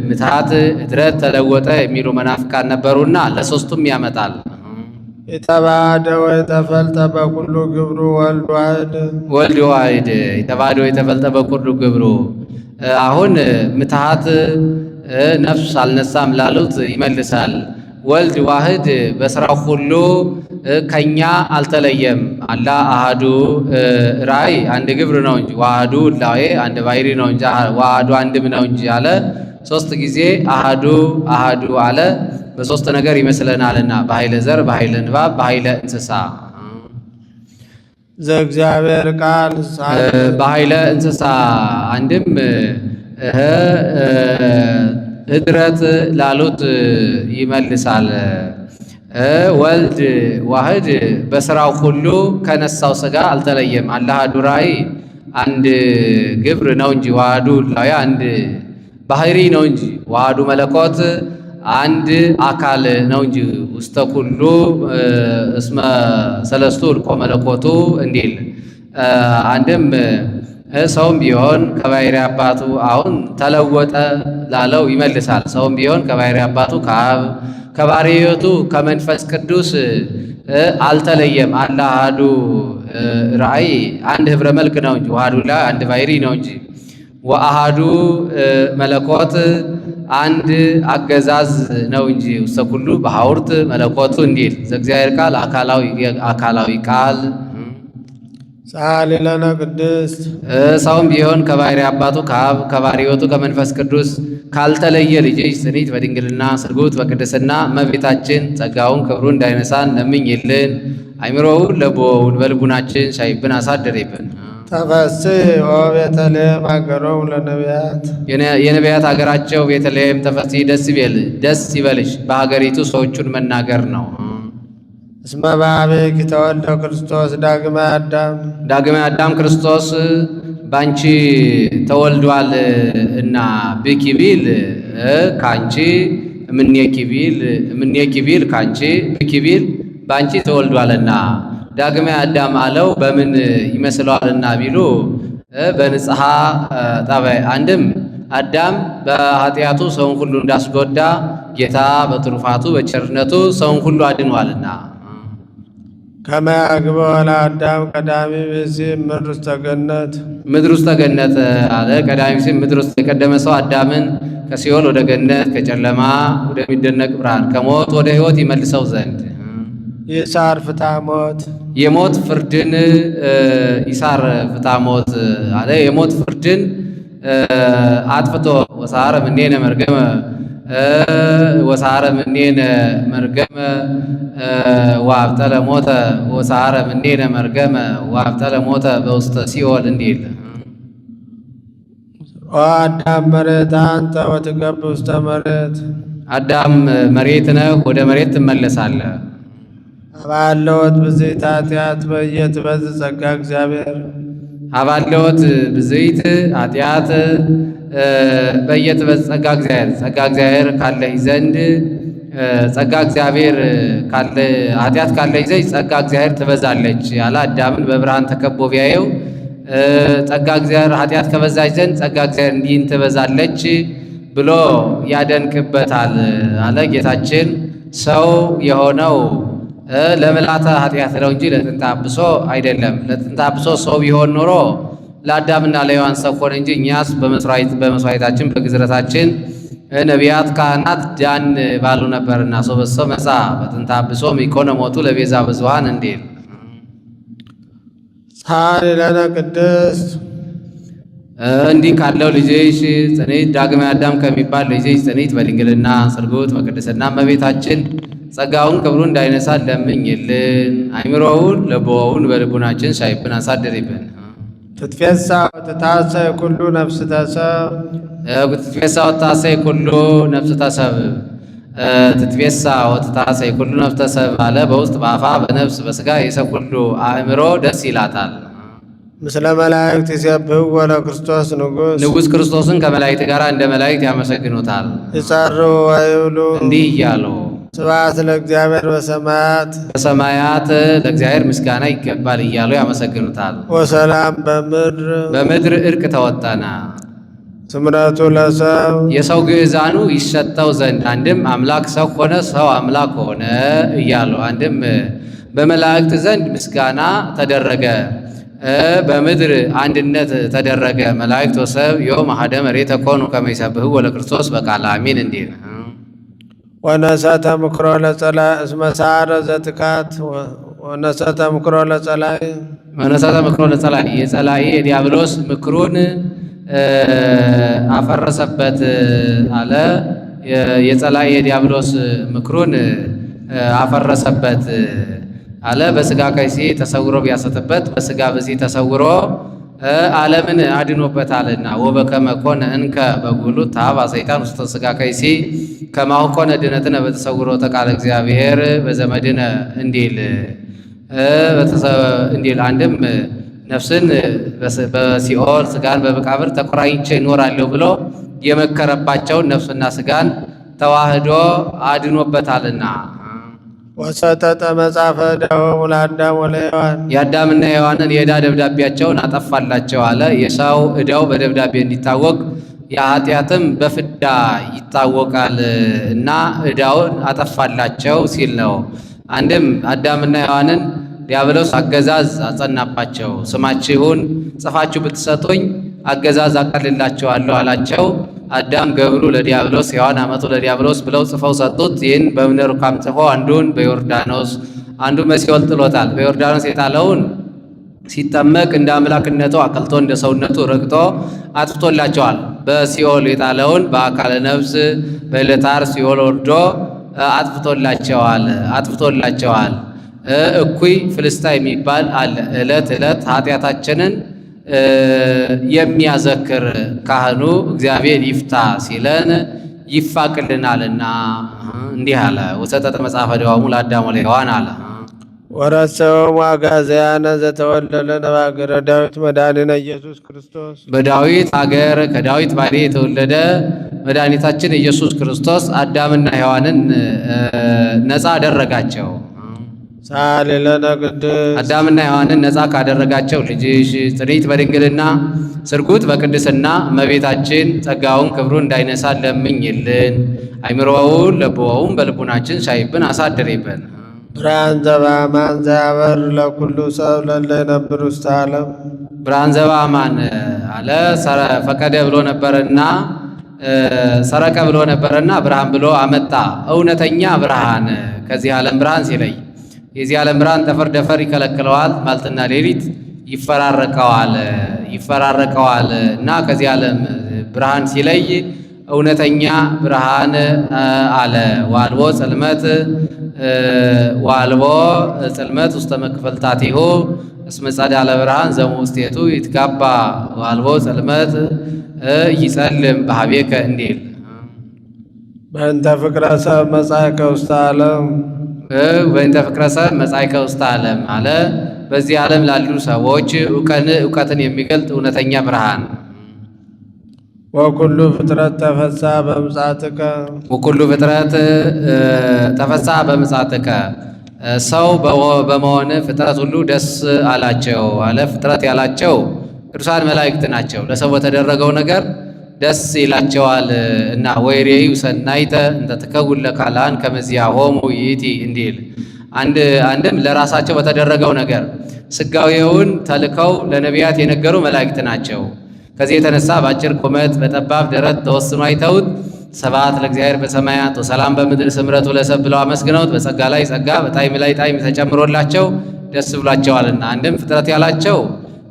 ምትሃት እድረት ተለወጠ የሚሉ መናፍቃን ነበሩና ለሶስቱም ያመጣል። የተባደ ወይተፈልጠ በኩሉ ግብሩ ወልድ ዋሕድ የተባደ ወይተፈልጠ በኩሉ ግብሩ። አሁን ምትሃት ነፍስ አልነሳም ላሉት ይመልሳል። ወልድ ዋህድ በስራው ሁሉ ከኛ አልተለየም። አላ አሃዱ ራእይ አንድ ግብር ነው እንጂ ዋህዱ ላዌ አንድ ባሕሪ ነው እንጂ ዋህዱ አንድም ነው እንጂ አለ። ሶስት ጊዜ አሃዱ አሃዱ አለ። በሶስት ነገር ይመስለናልና በኃይለ ዘር፣ በኃይለ ንባብ፣ በኃይለ እንስሳ። ዘእግዚአብሔር ቃል በኃይለ እንስሳ አንድም እድረት ላሉት ይመልሳል። ወልድ ዋህድ በስራው ሁሉ ከነሳው ሥጋ አልተለየም። አላ አሐዱ ራእይ አንድ ግብር ነው እንጂ ዋህዱ ላዊ አንድ ባሕሪ ነው እንጂ ዋህዱ መለኮት አንድ አካል ነው እንጂ ውስተ ኩሉ እስመ ሰለስቱ እልቆ መለኮቱ እንዲል አንድም ሰውም ቢሆን ከባሕሪ አባቱ አሁን ተለወጠ ላለው ይመልሳል። ሰውም ቢሆን ከባሕሪ አባቱ ከአብ ከባሕሪ ሕይወቱ ከመንፈስ ቅዱስ አልተለየም። አላ አሐዱ ራእይ አንድ ኅብረ መልክ ነው እንጂ ዋህዱ ላይ አንድ ባሕሪ ነው እንጂ ወአሐዱ መለኮት አንድ አገዛዝ ነው እንጂ ውስተ ኩሉ በሐውርት መለኮቱ እንዲል ዘእግዚአብሔር ቃል አካላዊ ቃል ጻሊ ለነ ቅድስት ሰውም ቢሆን ከባሕሪ አባቱ ከአብ ከባሕሪ ሕይወቱ ከመንፈስ ቅዱስ ካልተለየ ልጅሽ ጽኒት በድንግልና ስርጉት በቅድስና እመቤታችን ጸጋውን ክብሩን እንዳይነሳን ለምኝልን። አይምሮውን ለቦውን በልቡናችን ሻይብን አሳደሪብን። ተፈሥሒ ኦ ቤተልሔም ሀገሮሙ ለነቢያት የነቢያት ሀገራቸው ቤተልሔም ተፈሥሒ ደስ ይበልሽ በሀገሪቱ ሰዎቹን መናገር ነው። እስመ በኀቤኪ ተወልደ ክርስቶስ ዳግመ አዳም ክርስቶስ ባንቺ ተወልዷል እና ብኪ ቢል ካንቺ እምኔኪ ቢል ካንቺ ብኪ ቢል ባንቺ ተወልዷልና ዳግመ አዳም አለው በምን ይመስለዋልና ቢሉ በንጽሐ ጠባይ አንድም አዳም በኃጢአቱ ሰውን ሁሉ እንዳስጎዳ ጌታ በትሩፋቱ በቸርነቱ ሰውን ሁሉ አድኗልና ከመ ያግብኦ ለአዳም ቀዳሚ ብእሲ ምድር ውስተ ገነት አለ። ቀዳሚ ብእሲ ምድር ውስጥ የቀደመ ሰው አዳምን ከሲኦል ወደ ገነት ከጨለማ ወደሚደነቅ ብርሃን ከሞት ወደ ሕይወት ይመልሰው ዘንድ ይሳር ፍትሐ ሞት የሞት ፍርድን ይሳር ፍትሐ ሞት አለ። የሞት ፍርድን አጥፍቶ ወሳረ እምኔነ መርገመ ወአብጠለ ሞተ ወሳረ እምኔነ መርገመ ወአብጠለ ሞተ በውስተ ሲኦል እንዲል ኦ አዳም መሬት አንተ ወትገብ ውስተ መሬት አዳም መሬት ነህ፣ ወደ መሬት ትመለሳለህ። አባለወት ብዜት ኃጢአት በየትበዝሕ ጸጋ እግዚአብሔር አባለወት ብዜት ኃጢአት በየትበዝሕ ጸጋ እግዚአብሔር ካለህ ዘንድ ጸጋ እግዚአብሔር ካለ ኃጢአት ካለህ ዘንድ ጸጋ እግዚአብሔር ትበዛለች ያለ አዳምን በብርሃን ተከቦ ቢያየው ጸጋ እግዚአብሔር ኃጢአት ከበዛች ዘንድ ጸጋ እግዚአብሔር እንዲህ ትበዛለች ብሎ ያደንቅበታል አለ። ጌታችን ሰው የሆነው ለምልአተ ኃጢአት ነው እንጂ ለጥንተ አብሶ አይደለም። ለጥንተ አብሶ ሰው ቢሆን ኖሮ ለአዳምና ለሔዋን ሰው ሆነ እንጂ እኛስ በመስዋዕታችን በግዝረታችን ነቢያት ካህናት ዳን ባሉ ነበርና ሰው በሰው መጻ በጥንተ አብሶ ኢኮነ ሞቱ ለቤዛ ብዙኃን እንዲል ጻሪ ለነ ቅድስት እንዲህ ካለው ልጅሽ ጽኒት ዳግመ አዳም ከሚባል ልጅሽ ጽኒት በድንግልና ስርጉት በቅድስና እመቤታችን ጸጋውን ክብሩን እንዳይነሳን ለምኝልን። አይምሮውን ለቦውን በልቡናችን ሻይብን አሳድሪብን። ትትፌሳ ወትታሰይ ኩሉ ነፍስተ ሰብ ትትፌሳ ወትታሰይ ኩሉ ነፍስተ ሰብ ትትፌሳ ወትታሰይ ኩሉ ነፍስተ ሰብ አለ። በውስጥ በአፋ በነፍስ በሥጋ የሰው ሁሉ አእምሮ ደስ ይላታል። ምስለ መላእክት ይሴብሕዎ ለክርስቶስ ንጉሥ ክርስቶስን ከመላእክት ጋር እንደ መላእክት ያመሰግኑታል። ይጸርዩ ወይብሉ እንዲህ እያሉ ስብሐት ለእግዚአብሔር በሰማያት ለእግዚአብሔር ምስጋና ይገባል እያሉ ያመሰግኑታል። ወሰላም በምድር እርቅ ተወጠነ። ስምረቱ ለሰብ የሰው ግዕዛኑ ይሰጠው ዘንድ አንድም አምላክ ሰው ሆነ፣ ሰው አምላክ ሆነ እያሉ አንድም በመላእክት ዘንድ ምስጋና ተደረገ፣ በምድር አንድነት ተደረገ። መላእክት ወሰብ ዮም አሐደ መሬተ ኮኑ ከመ ይሰብሕዎ ለክርስቶስ በቃለ አሚን እንዲል ወነሰተ ምክሮ ለጸላኢ እስመ ሰዓረ ዘትካት ወነሰተ ምክሮ ለጸላኢ ወነሰተ ምክሮ ለጸላኢ የጸላኢ የዲያብሎስ ምክሩን አፈረሰበት አለ። የጸላኢ የዲያብሎስ ምክሩን አፈረሰበት አለ። በስጋ ከይሲ ተሰውሮ ቢያሰጥበት በስጋ በዚህ ተሰውሮ ዓለምን አድኖበታልና ወበከመ ኮነ እንከ በጉሉ ታባ ሰይጣን ውስተ ስጋ ከይሲ ከማሁ ኮነ ድነትነ በተሰውሮ ተቃለ እግዚአብሔር በዘመድነ እንዲል አንድም ነፍስን በሲኦል ስጋን በመቃብር ተቆራኝቼ እኖራለሁ ብሎ የመከረባቸውን ነፍስና ስጋን ተዋህዶ አድኖበታልና ወሰጠጠ መጽሐፈ ዕዳሆሙ ለአዳም ወለሔዋን የአዳምና ሔዋንን የዕዳ ደብዳቤያቸውን አጠፋላቸው አለ። የሰው ዕዳው በደብዳቤ እንዲታወቅ የኃጢአትም በፍዳ ይታወቃል እና ዕዳውን አጠፋላቸው ሲል ነው። አንድም አዳምና ሔዋንን ዲያብሎስ አገዛዝ አጸናባቸው። ስማችሁን ጽፋችሁ ብትሰጡኝ አገዛዝ አቀልላቸዋለሁ አላቸው። አዳም ገብሩ ለዲያብሎስ ሔዋን አመጡ ለዲያብሎስ ብለው ጽፈው ሰጡት። ይህን በእብነ ሩካም ጽፎ አንዱን በዮርዳኖስ አንዱን በሲኦል ጥሎታል። በዮርዳኖስ የጣለውን ሲጠመቅ እንደ አምላክነቱ አቅልጦ እንደ ሰውነቱ ረግጦ አጥፍቶላቸዋል። በሲኦል የጣለውን በአካለ ነፍስ በዕለተ ዓርብ ሲኦል ወርዶ አጥፍቶላቸዋል። እኩይ ፍልስታ የሚባል አለ። ዕለት ዕለት ኃጢአታችንን የሚያዘክር ካህኑ እግዚአብሔር ይፍታ ሲለን ይፋቅልናልና እንዲህ አለ። ወሰጠጠ መጽሐፈ ዕዳሆሙ ለአዳም ወለሔዋን አለ። ወረሰዮሙ አጋዝያነ ዘተወለደ በአገረ ዳዊት መድኃኒነ ኢየሱስ ክርስቶስ በዳዊት አገር ከዳዊት ባዴ የተወለደ መድኃኒታችን ኢየሱስ ክርስቶስ አዳምና ሔዋንን ነፃ አደረጋቸው። ሳሊ ለነ ቅድስት አዳምና ሔዋንን ነፃ ካደረጋቸው ልጅሽ ጽንዕት በድንግልና ስርጉት በቅድስና እመቤታችን ጸጋውን ክብሩን እንዳይነሳ ለምኝልን። አይምሮውን ለብወውን በልቡናችን ሻይብን አሳድሪብን። ብርሃን ዘበአማን ዘያበር ለኩሉ ሰብ ለለ ይነብር ውስተ ዓለም ብርሃን ዘበአማን አለ። ፈቀደ ብሎ ነበርና ሰረቀ ብሎ ነበርና ብርሃን ብሎ አመጣ። እውነተኛ ብርሃን ከዚህ ዓለም ብርሃን ሲለይ የዚህ ዓለም ብርሃን ጠፈር ደፈር ይከለክለዋል። ማልትና ሌሊት ይፈራረቀዋል እና ከዚህ ዓለም ብርሃን ሲለይ እውነተኛ ብርሃን አለ። ዋልቦ ጽልመት ውስተ መክፈልታቲሁ እስመ ጸዳለ ብርሃን ዘሙስቴቱ ይትጋባ ዋልቦ ጽልመት ይጸልም በሀቤከ እንዲል በእንተ ፍቅረ ሰብ መጻእከ ውስተ ዓለም በእንተ ፍቅረ ሰብ መጻእከ ውስተ ዓለም አለ። በዚህ ዓለም ላሉ ሰዎች እውቀትን የሚገልጥ እውነተኛ ብርሃን ወኩሉ ፍጥረት ተፈስሐ በምጽአትከ ወኩሉ ፍጥረት ተፈስሐ በምጽአትከ ሰው በመሆን ፍጥረት ሁሉ ደስ አላቸው አለ። ፍጥረት ያላቸው ቅዱሳን መላእክት ናቸው። ለሰው በተደረገው ነገር ደስ ይላቸዋል እና ወይሬዩ ሰናይተ እንተ ትከውን ለካልአን ከመዚያሆሙ ይእቲ እንዲል አንድም ለራሳቸው በተደረገው ነገር ስጋዊውን ተልከው ለነቢያት የነገሩ መላእክት ናቸው። ከዚህ የተነሳ በአጭር ቁመት በጠባብ ደረት ተወስኖ አይተውት ስብሐት ለእግዚአብሔር በሰማያት ወሰላም በምድር ስምረቱ ለሰብእ ብለው አመስግነውት በጸጋ ላይ ጸጋ በጣዕም ላይ ጣዕም ተጨምሮላቸው ደስ ብሏቸዋልና አንድም ፍጥረት ያላቸው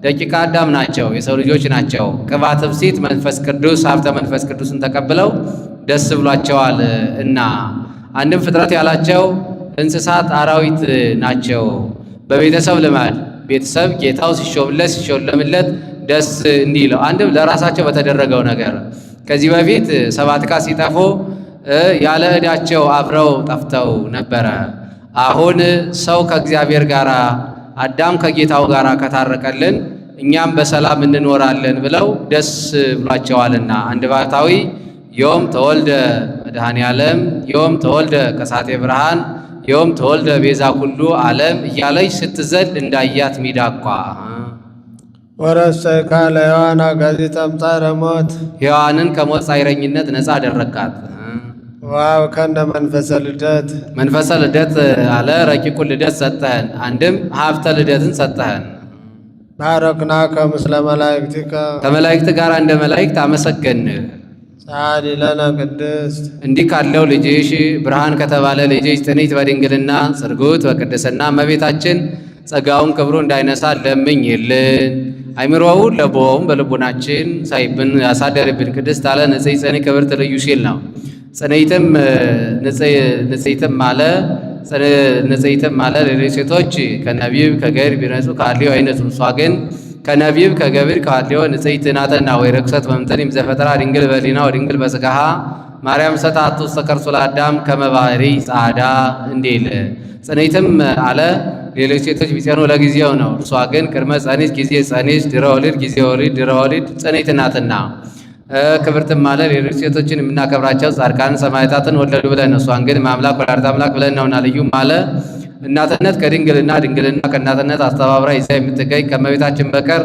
ደቂቀ አዳም ናቸው፣ የሰው ልጆች ናቸው። ቅባተ ብእሲት መንፈስ ቅዱስ ሀብተ መንፈስ ቅዱስን ተቀብለው ደስ ብሏቸዋል እና አንድም ፍጥረት ያላቸው እንስሳት አራዊት ናቸው። በቤተሰብ ልማድ ቤተሰብ ጌታው ሲሾምለት ደስ እንዲለው አንድም ለራሳቸው በተደረገው ነገር ከዚህ በፊት ሰባት ዕቃ ሲጠፉ ያለ ዕዳቸው አብረው ጠፍተው ነበረ። አሁን ሰው ከእግዚአብሔር ጋር አዳም ከጌታው ጋር ከታረቀልን እኛም በሰላም እንኖራለን ብለው ደስ ብሏቸዋልና አንድ ባሕታዊ ዮም ተወልደ መድኃኔ ዓለም ዮም ተወልደ ከሳቴ ብርሃን ዮም ተወልደ ቤዛ ኩሉ ዓለም እያለች ስትዘል እንዳያት ሚዳቋ ወረሰይ ካለ ሔዋን አጋዚተ እምጻእረ ሞት ሔዋንን ከሞት ጻይረኝነት ነፃ አደረካት። ዋው ከነ መንፈሰ ልደት አለ። ረቂቁን ልደት ሰጠህን፣ አንድም ሀብተ ልደትን ሰጠህን። ባረክናከ ምስለ መላእክቲከ ከመላእክት ጋር እንደ መላእክት አመሰገንህ። ሳሊ ለነ ቅድስት እንዲህ ካለው ልጅሽ ብርሃን ከተባለ ልጅሽ ጽንዕት በድንግልና ስርጉት በቅድስና እመቤታችን ጸጋውን ክብሩ እንዳይነሳ ለምኝልን። አይምሮውን ለቦውን በልቡናችን ሳይብን ያሳደርብን። ቅድስት አለ ንጽሕት ጽንዕት ክብርት ልዩ ሲል ነው። ጽንዕትም ንጽሕትም አለ ሌሎች ሴቶች ከነቢብ ከገቢር ቢነጹ ከሐልዮ አይነጹ። እሷ ግን ከነቢብ ከገቢር ከሐልዮ ንጽሕት ናትና። ወይ ርኩሰት መምተኒም ዘፈጠራ ድንግል በሊና ወድንግል በሥጋሃ ማርያም ሰጣቱ ተከርሶ ለአዳም ከመባህሪ ጻዳ እንዲል። ጽንዕትም አለ ሌሎች ሴቶች ቢጸኑ ለጊዜው ነው። እርሷ ግን ቅድመ ጸኒስ ጊዜ ጸኒስ ድረ ወሊድ ጊዜ ወሊድ ድረ ወሊድ ጽንዕት ናትና። ክብርትም አለ ሌሎች ሴቶችን የምናከብራቸው ጻድቃን ሰማዕታትን ወለዱ ብለን፣ እሷን ግን ማምላክ ወላዲተ አምላክ ብለን ነውና። ልዩም አለ እናትነት ከድንግልና ድንግልና ከእናትነት አስተባብራ ይዛ የምትገኝ ከእመቤታችን በቀር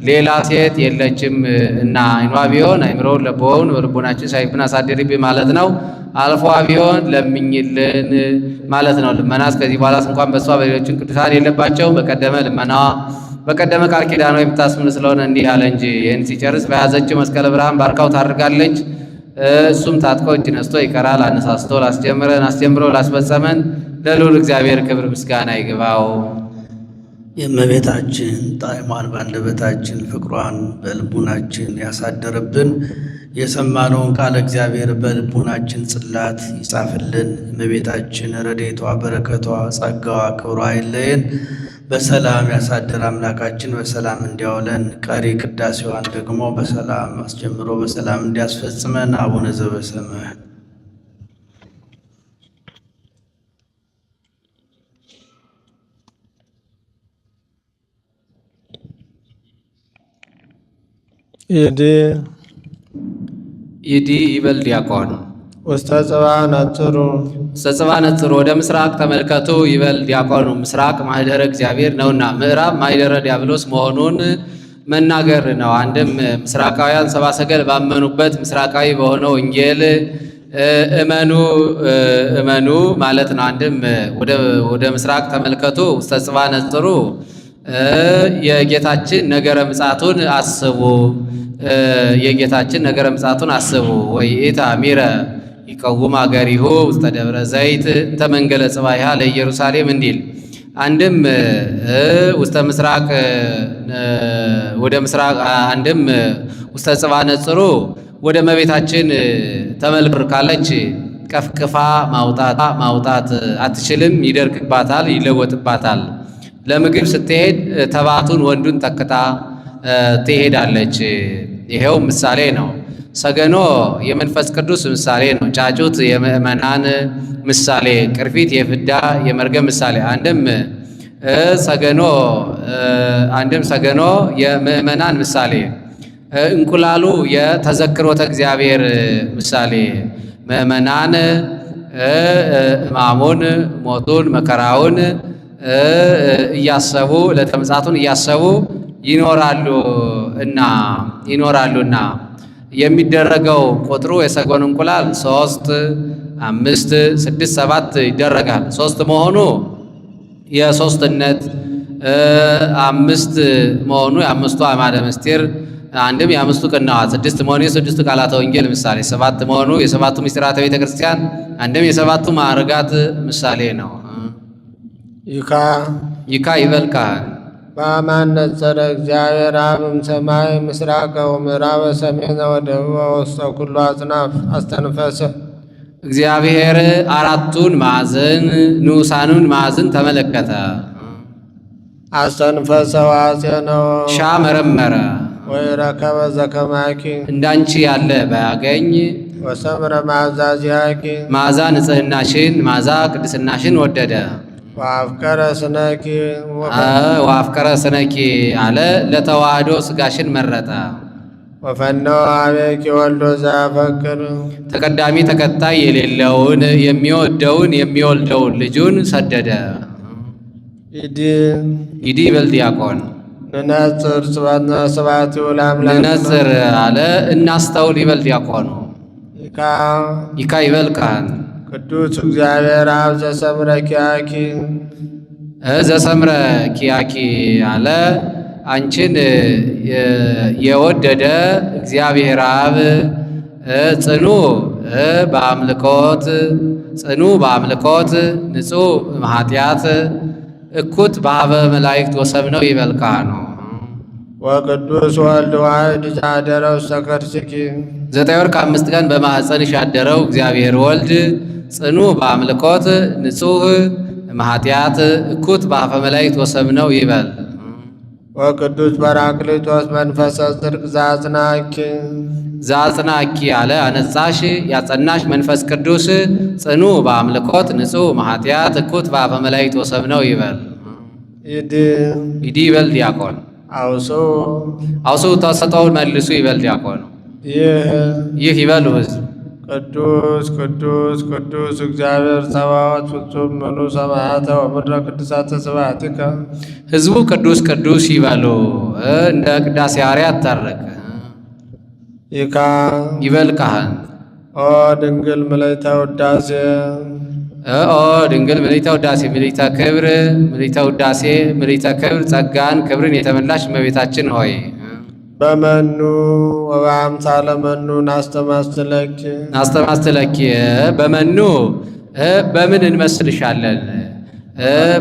ሌላ ሴት የለችም እና አይኗ ቢሆን አይምሮውን ለቦውን በልቦናችን ሳይብን አሳድሪብን ማለት ነው። አልፏ ቢሆን ለምኝልን ማለት ነው። ልመናስ ከዚህ በኋላ እንኳን በእሷ በሌሎችን ቅዱሳን የለባቸው። በቀደመ ልመናዋ በቀደመ ቃል ኪዳኗ የምታስምር ስለሆነ እንዲህ አለ እንጂ። ይህን ሲጨርስ በያዘችው መስቀለ ብርሃን ባርካው ታድርጋለች። እሱም ታጥቆ እጅ ነስቶ ይቀራል። አነሳስቶ አስጀምሮ ላስፈጸመን ለልዑል እግዚአብሔር ክብር ምስጋና ይግባው። የእመቤታችን ጣዕሟን በአንደበታችን ፍቅሯን በልቡናችን ያሳደረብን የሰማነውን ቃል እግዚአብሔር በልቡናችን ጽላት ይጻፍልን። እመቤታችን ረድኤቷ በረከቷ ጸጋዋ ክብሯ አይለየን። በሰላም ያሳደር አምላካችን በሰላም እንዲያውለን፣ ቀሪ ቅዳሴዋን ደግሞ በሰላም አስጀምሮ በሰላም እንዲያስፈጽመን። አቡነ ዘበሰማያት ይዲ ይበል ዲያቆን ውስተ ጽባ ነጽሩ ውስተ ጽባ ነጽሩ ወደ ምስራቅ ተመልከቱ ይበል ዲያቆኑ። ምስራቅ ማኅደረ እግዚአብሔር ነውና ምዕራብ ማኅደረ ዲያብሎስ መሆኑን መናገር ነው። አንድም ምስራቃውያን ሰብአ ሰገል ባመኑበት ምስራቃዊ በሆነው ወንጌል እመኑ ማለት ነው። አንድም ወደ ምስራቅ ተመልከቱ ውስተ ጽባ ነጽሩ የጌታችን ነገረ ምጽአቱን አስቡ። የጌታችን ነገረ ምጽአቱን አስቡ። ወይእታ ሚረ ይቀውም አገሪሁ ውስተ ደብረ ዘይት እንተ መንገለ ጽባይሃ ለኢየሩሳሌም እንዲል። አንድም ውስተ ምስራቅ ወደ ምስራቅ አንድም ውስተ ጽባ ነጽሩ ወደ እመቤታችን ተመልክር ካለች ቀፍቅፋ ማውጣት አትችልም። ይደርቅባታል፣ ይለወጥባታል። ለምግብ ስትሄድ ተባቱን ወንዱን ተክታ ትሄዳለች። ይሄው ምሳሌ ነው። ሰገኖ የመንፈስ ቅዱስ ምሳሌ ነው። ጫጩት የምእመናን ምሳሌ፣ ቅርፊት የፍዳ የመርገም ምሳሌ። አንድም ሰገኖ የምእመናን ምሳሌ፣ እንቁላሉ የተዘክሮተ እግዚአብሔር ምሳሌ። ምእመናን ሕማሙን፣ ሞቱን፣ መከራውን እያሰቡ ለተምጻቱን እያሰቡ ይኖራሉና የሚደረገው ቁጥሩ የሰጎን እንቁላል 3፣ 5፣ 6፣ 7 ይደረጋል። 3 መሆኑ የሶስትነት፣ 5 መሆኑ የአምስቱ አዕማደ ምስጢር አንድም የአምስቱ ቅንዋት፣ 6 መሆኑ የስድስቱ ቃላተ ወንጌል ምሳሌ፣ 7 መሆኑ የሰባቱ ምስጢራተ ቤተ ክርስቲያን አንድም የሰባቱ ማዕርጋት ምሳሌ ነው። ይካ ይበልካል በአማን ነጸረ እግዚአብሔር አብም ሰማይ ምስራቀ ወምዕራበ ሰሜነ ወደቡበ ውስተ ኩሉ አጽናፍ አስተንፈሰ። እግዚአብሔር አራቱን ማዕዘን ንዑሳኑን ማዕዘን ተመለከተ። አስተንፈሰ ወአጼነወ ሻ መረመረ ወይረከበ ዘከማኪ እንዳንቺ ያለ ባያገኝ ወሰምረ መዓዛ ዚአኪ መዓዛ ንጽሕናሽን መዓዛ ቅድስናሽን ወደደ። ወአፍቀረ ስነኪ አለ ለተዋህዶ ስጋሽን መረጠ። ወፈነወ ኀቤኪ ወልዶ ዘያፈቅር ተቀዳሚ ተከታይ የሌለውን የሚወልደውን ልጁን ሰደደ። ይዲ ይበል ዲያቆን ንነጽር ስብሐቲሁ ለአምላክ ንነጽር አለ እናስተውል ይበል ዲያቆኑ። ይካ ይበል ካህን ቅዱስ እግዚአብሔር አብ ዘሰምረ ኪያኪ አለ አንቺን የወደደ እግዚአብሔር አብ ጽኑ በአምልኮት ንጹሕ እምኃጢአት እኩት በሀበ መላእክት ወሰብነው ይበልካ ነው። ወቅዱስ ወልድ ዋሕድ ዘአደረ ውስተ ከርሥኪ 9 ወር ከ5 ቀን በማኅፀንሽ ያደረው እግዚአብሔር ወልድ ጽኑ በአምልኮት ንጹሕ እምኃጢአት እኩት በአፈ መላእክት ወሰብነው ይበል። ወቅዱስ ጰራቅሊጦስ መንፈሰ ጽድቅ ዘአጽናኪ አለ አነጻሽ ያጸናሽ መንፈስ ቅዱስ ጽኑ በአምልኮት ንጹሕ እምኃጢአት እኩት በአፈ መላእክት ወሰብነው ይበል። ይዲ ይበል ዲያቆን አውሱ ተሰጠውን መልሱ ይበል ዲያቆን ይህ ይበሉ ሕዝብ ቅዱስ ቅዱስ ቅዱስ እግዚአብሔር ጸባዖት ፍጹም ምሉእ ሰማያተ ወምድረ ቅዱሳተ ስብሐቲከ ሕዝቡ ቅዱስ ቅዱስ ይበሉ። እንደ ቅዳሴ ሐዋርያት ታረቀ ይካ ይበል ካህን ኦ ድንግል ምልዕተ ውዳሴ ኦ ድንግል ምልዕተ ውዳሴ ምልዕተ ክብር ምልዕተ ውዳሴ ምልዕተ ክብር ጸጋን ክብርን የተመላሽ እመቤታችን ሆይ በመኑ ወበአምሳለ መኑ ናስተማስትለኪ በመኑ በምን እንመስልሻለን?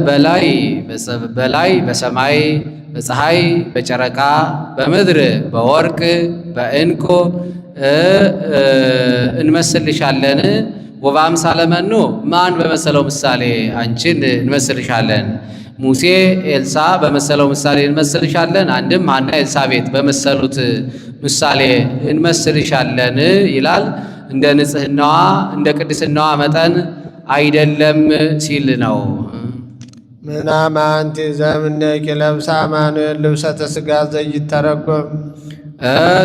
በላይ በሰማይ በፀሐይ በጨረቃ በምድር በወርቅ በዕንቁ እንመስልሻለን። ወበአምሳለ መኑ ማን በመሰለው ምሳሌ አንቺን እንመስልሻለን? ሙሴ ኤልሳ በመሰለው ምሳሌ እንመስልሻለን። አንድም ሐና ኤልሳቤጥ በመሰሉት ምሳሌ እንመስልሻለን ይላል። እንደ ንጽሕናዋ እንደ ቅድስናዋ መጠን አይደለም ሲል ነው። ምናማ አንቲ ዘእምኔኪ ለብሳ አማኑኤል ልብሰተ ሥጋ ዘይተረጎም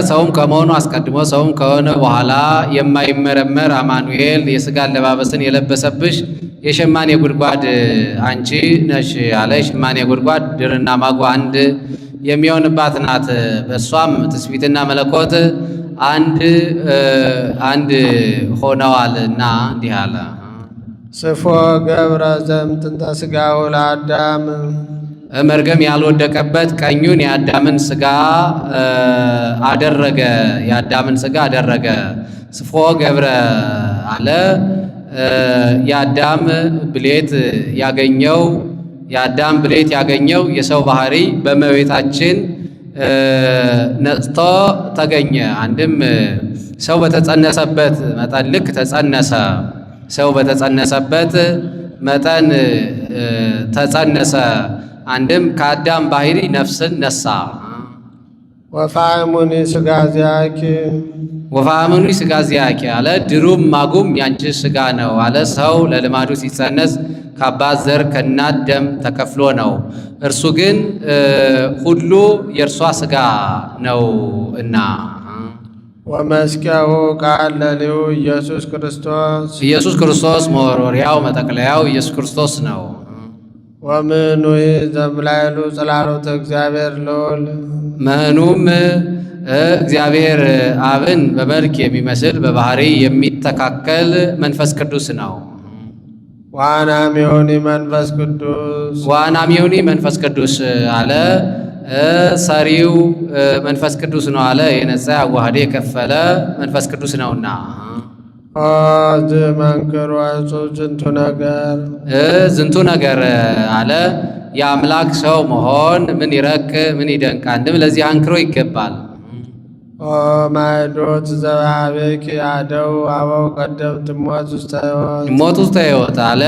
ሰውም ከመሆኑ አስቀድሞ ሰውም ከሆነ በኋላ የማይመረመር አማኑኤል የሥጋ አለባበስን የለበሰብሽ የሸማኔ ጉድጓድ አንቺ ነሽ አለ። የሸማኔ ጉድጓድ ድርና ማጉ አንድ የሚሆንባት ናት። በእሷም ትስብእትና መለኮት አንድ ሆነዋልና እንዲህ አለ። ስፎ ገብረ ዘእምጥንተ ሥጋሁ ለአዳም መርገም ያልወደቀበት ቀኙን የአዳምን ሥጋ አደረገ። የአዳምን ሥጋ አደረገ። ስፎ ገብረ አለ። የአዳም ብሌት ያገኘው የሰው ባህሪ በእመቤታችን ነጽቶ ተገኘ። አንድም ሰው በተጸነሰበት መጠን ልክ ተጸነሰ። ሰው በተጸነሰበት መጠን ተጸነሰ። አንድም ከአዳም ባህሪ ነፍስን ነሳ። ወፋእሙኒ ሥጋ ዚአኪ አለ። ድሩም ማጉም ያንቺ ሥጋ ነው አለ። ሰው ለልማዱ ሲጸነስ ከአባት ዘር ከእናት ደም ተከፍሎ ነው። እርሱ ግን ሁሉ የእርሷ ሥጋ ነው እና ወመስቀሉ ቃል ለልዩ ኢየሱስ ክርስቶስ መወርወሪያው መጠቅለያው ኢየሱስ ክርስቶስ ነው። ወምኑይ ዘምላይሉ ጽላሎተ እግዚአብሔር ልዑል መኑም እግዚአብሔር አብን በመልክ የሚመስል በባህሪ የሚተካከል መንፈስ ቅዱስ ነው። ዋናሚሆኒ መንፈስ ቅዱስ አለ። ሰሪው መንፈስ ቅዱስ ነው አለ። የነጻ አዋህዴ የከፈለ መንፈስ ቅዱስ ነውና ዝመንክር ዝንቱ ነገር አለ። የአምላክ ሰው መሆን ምን ይረቅ ምን ይደንቅ። አንድም ለዚህ አንክሮ ይገባል። ማይዶት ዘባቤኪ አደው አበው ቀደምት ሞት ውስተ ሕይወት አለ።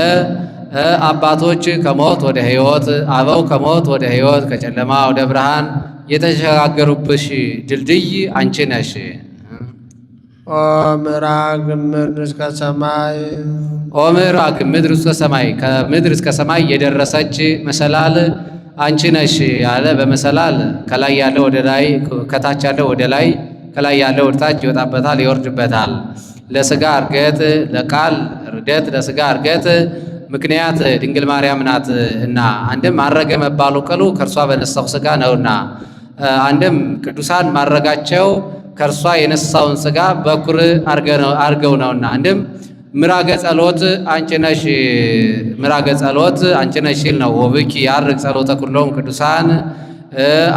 አባቶች ከሞት ወደ ሕይወት አበው ከሞት ወደ ሕይወት ከጨለማ ወደ ብርሃን የተሸጋገሩብሽ ድልድይ አንቺ ነሽ። ምዕራግ ምድር እስከ ሰማይ ምዕራግ ምድር እስከ ሰማይ ከምድር እስከ ሰማይ የደረሰች መሰላል አንቺ ነሽ ያለ። በመሰላል ከላይ ያለው ወደ ላይ ከታች ያለው ወደ ላይ ከላይ ያለው ወደ ታች ይወጣበታል ይወርድበታል። ለሥጋ እርገት ለቃል ርደት ለሥጋ እርገት ምክንያት ድንግል ማርያም ናት እና አንድም አረገ መባሉ ቅሉ ከእርሷ በነሳው ሥጋ ነውና አንድም ቅዱሳን ማረጋቸው ከእርሷ የነሳውን ሥጋ በኩር አርገው ነውና አንድም ምራገ ጸሎት አንቺ ነሽ ሲል ነው። ወብኪ ያርግ ጸሎተ ኩሎም ቅዱሳን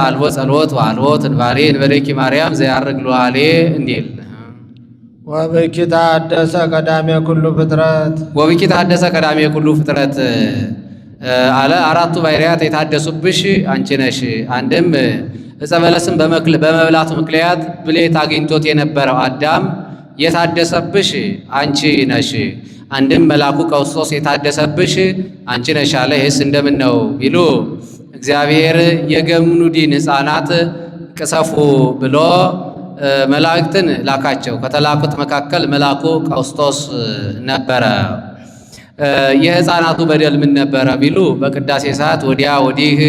አልቦ ጸሎት ወአልቦ ትንባሌ እንበሌኪ ማርያም ዘያርግ ሉዓሌ እንዲል ወብኪ ተሐደሰ ቀዳሜ ኩሉ ፍጥረት ወብኪ ተሐደሰ ቀዳሜ ኩሉ ፍጥረት አለ። አራቱ ባሕርያት የታደሱብሽ አንቺ ነሽ። አንድም ዕፀ በለስን በመብላቱ ምክንያት ብሌት አግኝቶት የነበረው አዳም የታደሰብሽ አንቺ ነሽ። አንድም መልአኩ ቀውስጦስ የታደሰብሽ አንቺ ነሽ አለ። ይህስ እንደምን ነው ቢሉ እግዚአብሔር የገምኑዲን ሕፃናት ቅሰፉ ብሎ መላእክትን ላካቸው። ከተላኩት መካከል መልአኩ ቀውስጦስ ነበረ። የሕፃናቱ በደል ምን ነበረ ቢሉ በቅዳሴ ሰዓት ወዲያ ወዲህ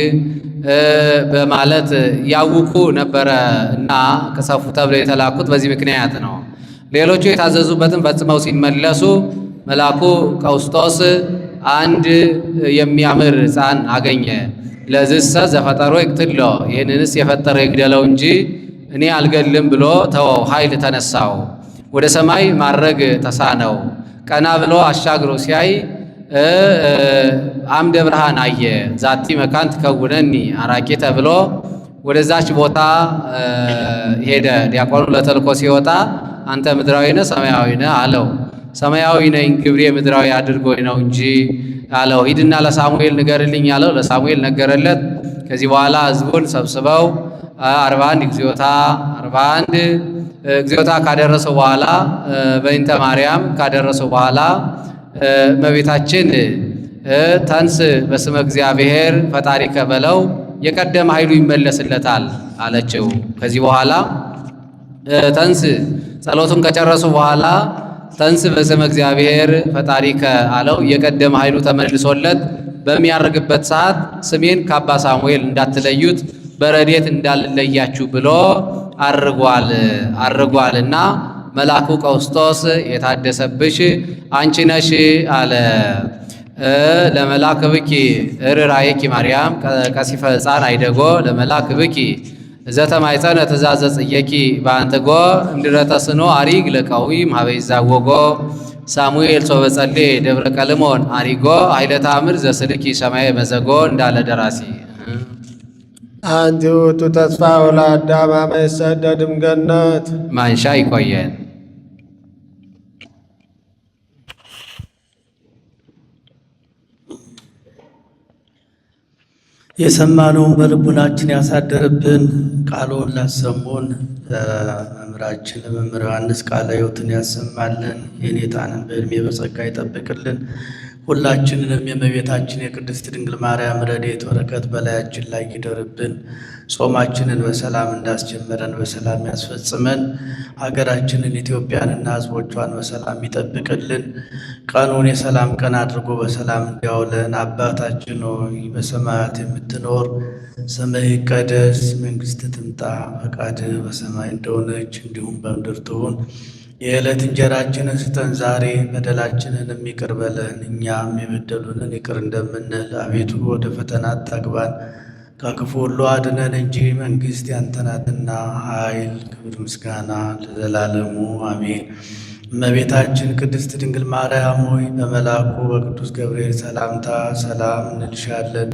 በማለት ያውኩ ነበረ እና ቅሰፉ ተብለው የተላኩት በዚህ ምክንያት ነው። ሌሎቹ የታዘዙበትን ፈጽመው ሲመለሱ መልአኩ ቀውስጦስ አንድ የሚያምር ሕፃን አገኘ። ለዝሰ ዘፈጠሮ ይቅትሎ፣ ይህንንስ የፈጠረ ይግደለው እንጂ እኔ አልገድልም ብሎ ተወው። ኃይል ተነሳው፣ ወደ ሰማይ ማድረግ ተሳነው። ቀና ብሎ አሻግሮ ሲያይ አምደ ብርሃን አየ። ዛቲ መካን ትከውነኒ አራቂ ተብሎ ወደዛች ቦታ ሄደ። ዲያቆኑ ለተልኮ ሲወጣ አንተ ምድራዊ ነህ ሰማያዊ ነህ አለው። ሰማያዊ ነኝ ግብሬ ምድራዊ አድርጎኝ ነው እንጂ አለው። ሂድና ለሳሙኤል ንገርልኝ አለው። ለሳሙኤል ነገረለት። ከዚህ በኋላ ሕዝቡን ሰብስበው 41 እግዚኦታ ካደረሰው በኋላ በእንተ ማርያም ካደረሰው በኋላ እመቤታችን ተንስ በስመ እግዚአብሔር ፈጣሪ ከበለው የቀደመ ኃይሉ ይመለስለታል አለችው። ከዚህ በኋላ ተንስ ጸሎቱን ከጨረሱ በኋላ ተንስ በስመ እግዚአብሔር ፈጣሪ ከአለው የቀደመ ኃይሉ ተመልሶለት በሚያርግበት ሰዓት ስሜን ከአባ ሳሙኤል እንዳትለዩት በረዴት እንዳልለያችሁ ብሎ አርጓልና መልአኩ ቀውስጦስ የታደሰብሽ አንቺ ነሽ አለ። ለመልአክ ብኪ ርራይኪ ማርያም ቀሲፈ ሕፃን አይደጎ ለመልአክ ብኪ ዘተማይፀነ ትእዛዘ ጽየኪ በአንትጎ እንድረተስኖ አሪግ ለቀዊ ማበይ ዛወጎ ሳሙኤል ሶበ ጸሌ ደብረ ቀልሞን አሪጎ ኃይለ ተአምር ዘስልኪ ሰማየ መዘጎ እንዳለ ደራሲ አንቲ ውእቱ ተስፋ ለአዳም አመ ይሰደድም ገነት ማንሻ ይቆየን። የሰማነውን በልቡናችን ያሳደርብን። ቃሉን ላሰሙን መምህራችን መምህር ዮሐንስ ቃለ ሕይወትን ያሰማልን። የኔታንን በዕድሜ በጸጋ ይጠብቅልን። ሁላችንንም የእመቤታችን የቅድስት ድንግል ማርያም ረድኤት በረከት በላያችን ላይ ይደርብን። ጾማችንን በሰላም እንዳስጀመረን በሰላም ያስፈጽመን። ሀገራችንን ኢትዮጵያንና ሕዝቦቿን በሰላም ይጠብቅልን። ቀኑን የሰላም ቀን አድርጎ በሰላም እንዲያውለን። አባታችን ሆይ በሰማያት የምትኖር ስምህ ይቀደስ፣ መንግሥትህ ትምጣ፣ ፈቃድህ በሰማይ እንደሆነች እንዲሁም በምድር ትሁን። የዕለት እንጀራችንን ስጠን ዛሬ፣ በደላችንን ይቅር በለን እኛም የበደሉንን ይቅር እንደምንል። አቤቱ ወደ ፈተና አታግባን ከክፉ ሁሉ አድነን እንጂ መንግሥት ያንተ ናትና፣ ኃይል፣ ክብር፣ ምስጋና ለዘላለሙ አሜን። እመቤታችን ቅድስት ድንግል ማርያም ሆይ በመልአኩ በቅዱስ ገብርኤል ሰላምታ ሰላም እንልሻለን።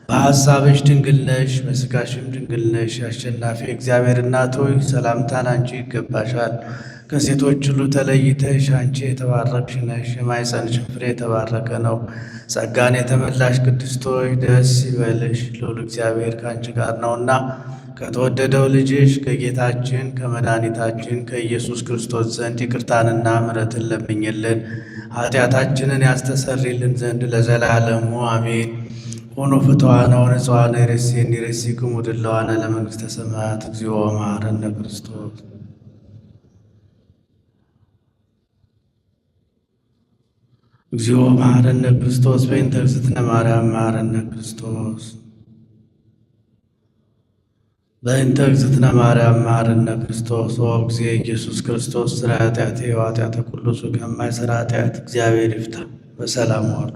በሐሳብሽ ድንግል ነሽ፣ በሥጋሽም ድንግል ነሽ። አሸናፊ እግዚአብሔር እናት ሆይ ሰላምታን አንቺ ይገባሻል። ከሴቶች ሁሉ ተለይተሽ አንቺ የተባረክሽ ነሽ፣ የማኅፀንሽም ፍሬ የተባረከ ነው። ጸጋን የተመላሽ ቅድስት ሆይ ደስ ይበልሽ፣ ልዑል እግዚአብሔር ከአንቺ ጋር ነውና ከተወደደው ልጅሽ ከጌታችን ከመድኃኒታችን ከኢየሱስ ክርስቶስ ዘንድ ይቅርታንና ምሕረትን ለምኝልን ኃጢአታችንን ያስተሰርይልን ዘንድ ለዘላለሙ አሜን። ሆኖ ፍትዋነ ወንጽዋነ ይሬሴኒ ይሬሲክሙ ድለዋነ ለመንግሥተ ሰማያት እግዚኦ መሐረነ ክርስቶስ። እግዚኦ መሐረነ ክርስቶስ በእንተ እግዝእትነ ማርያም መሐረነ ክርስቶስ። በእንተ እግዝእትነ ማርያም መሐረነ ክርስቶስ። ኦ እግዚእ ኢየሱስ ክርስቶስ ስራ ኃጢአቴ ወኃጢአተ ኩሉ ሕዝብ ከማይሠራ ኃጢአት እግዚአብሔር ይፍታ። በሰላም ዋሉ።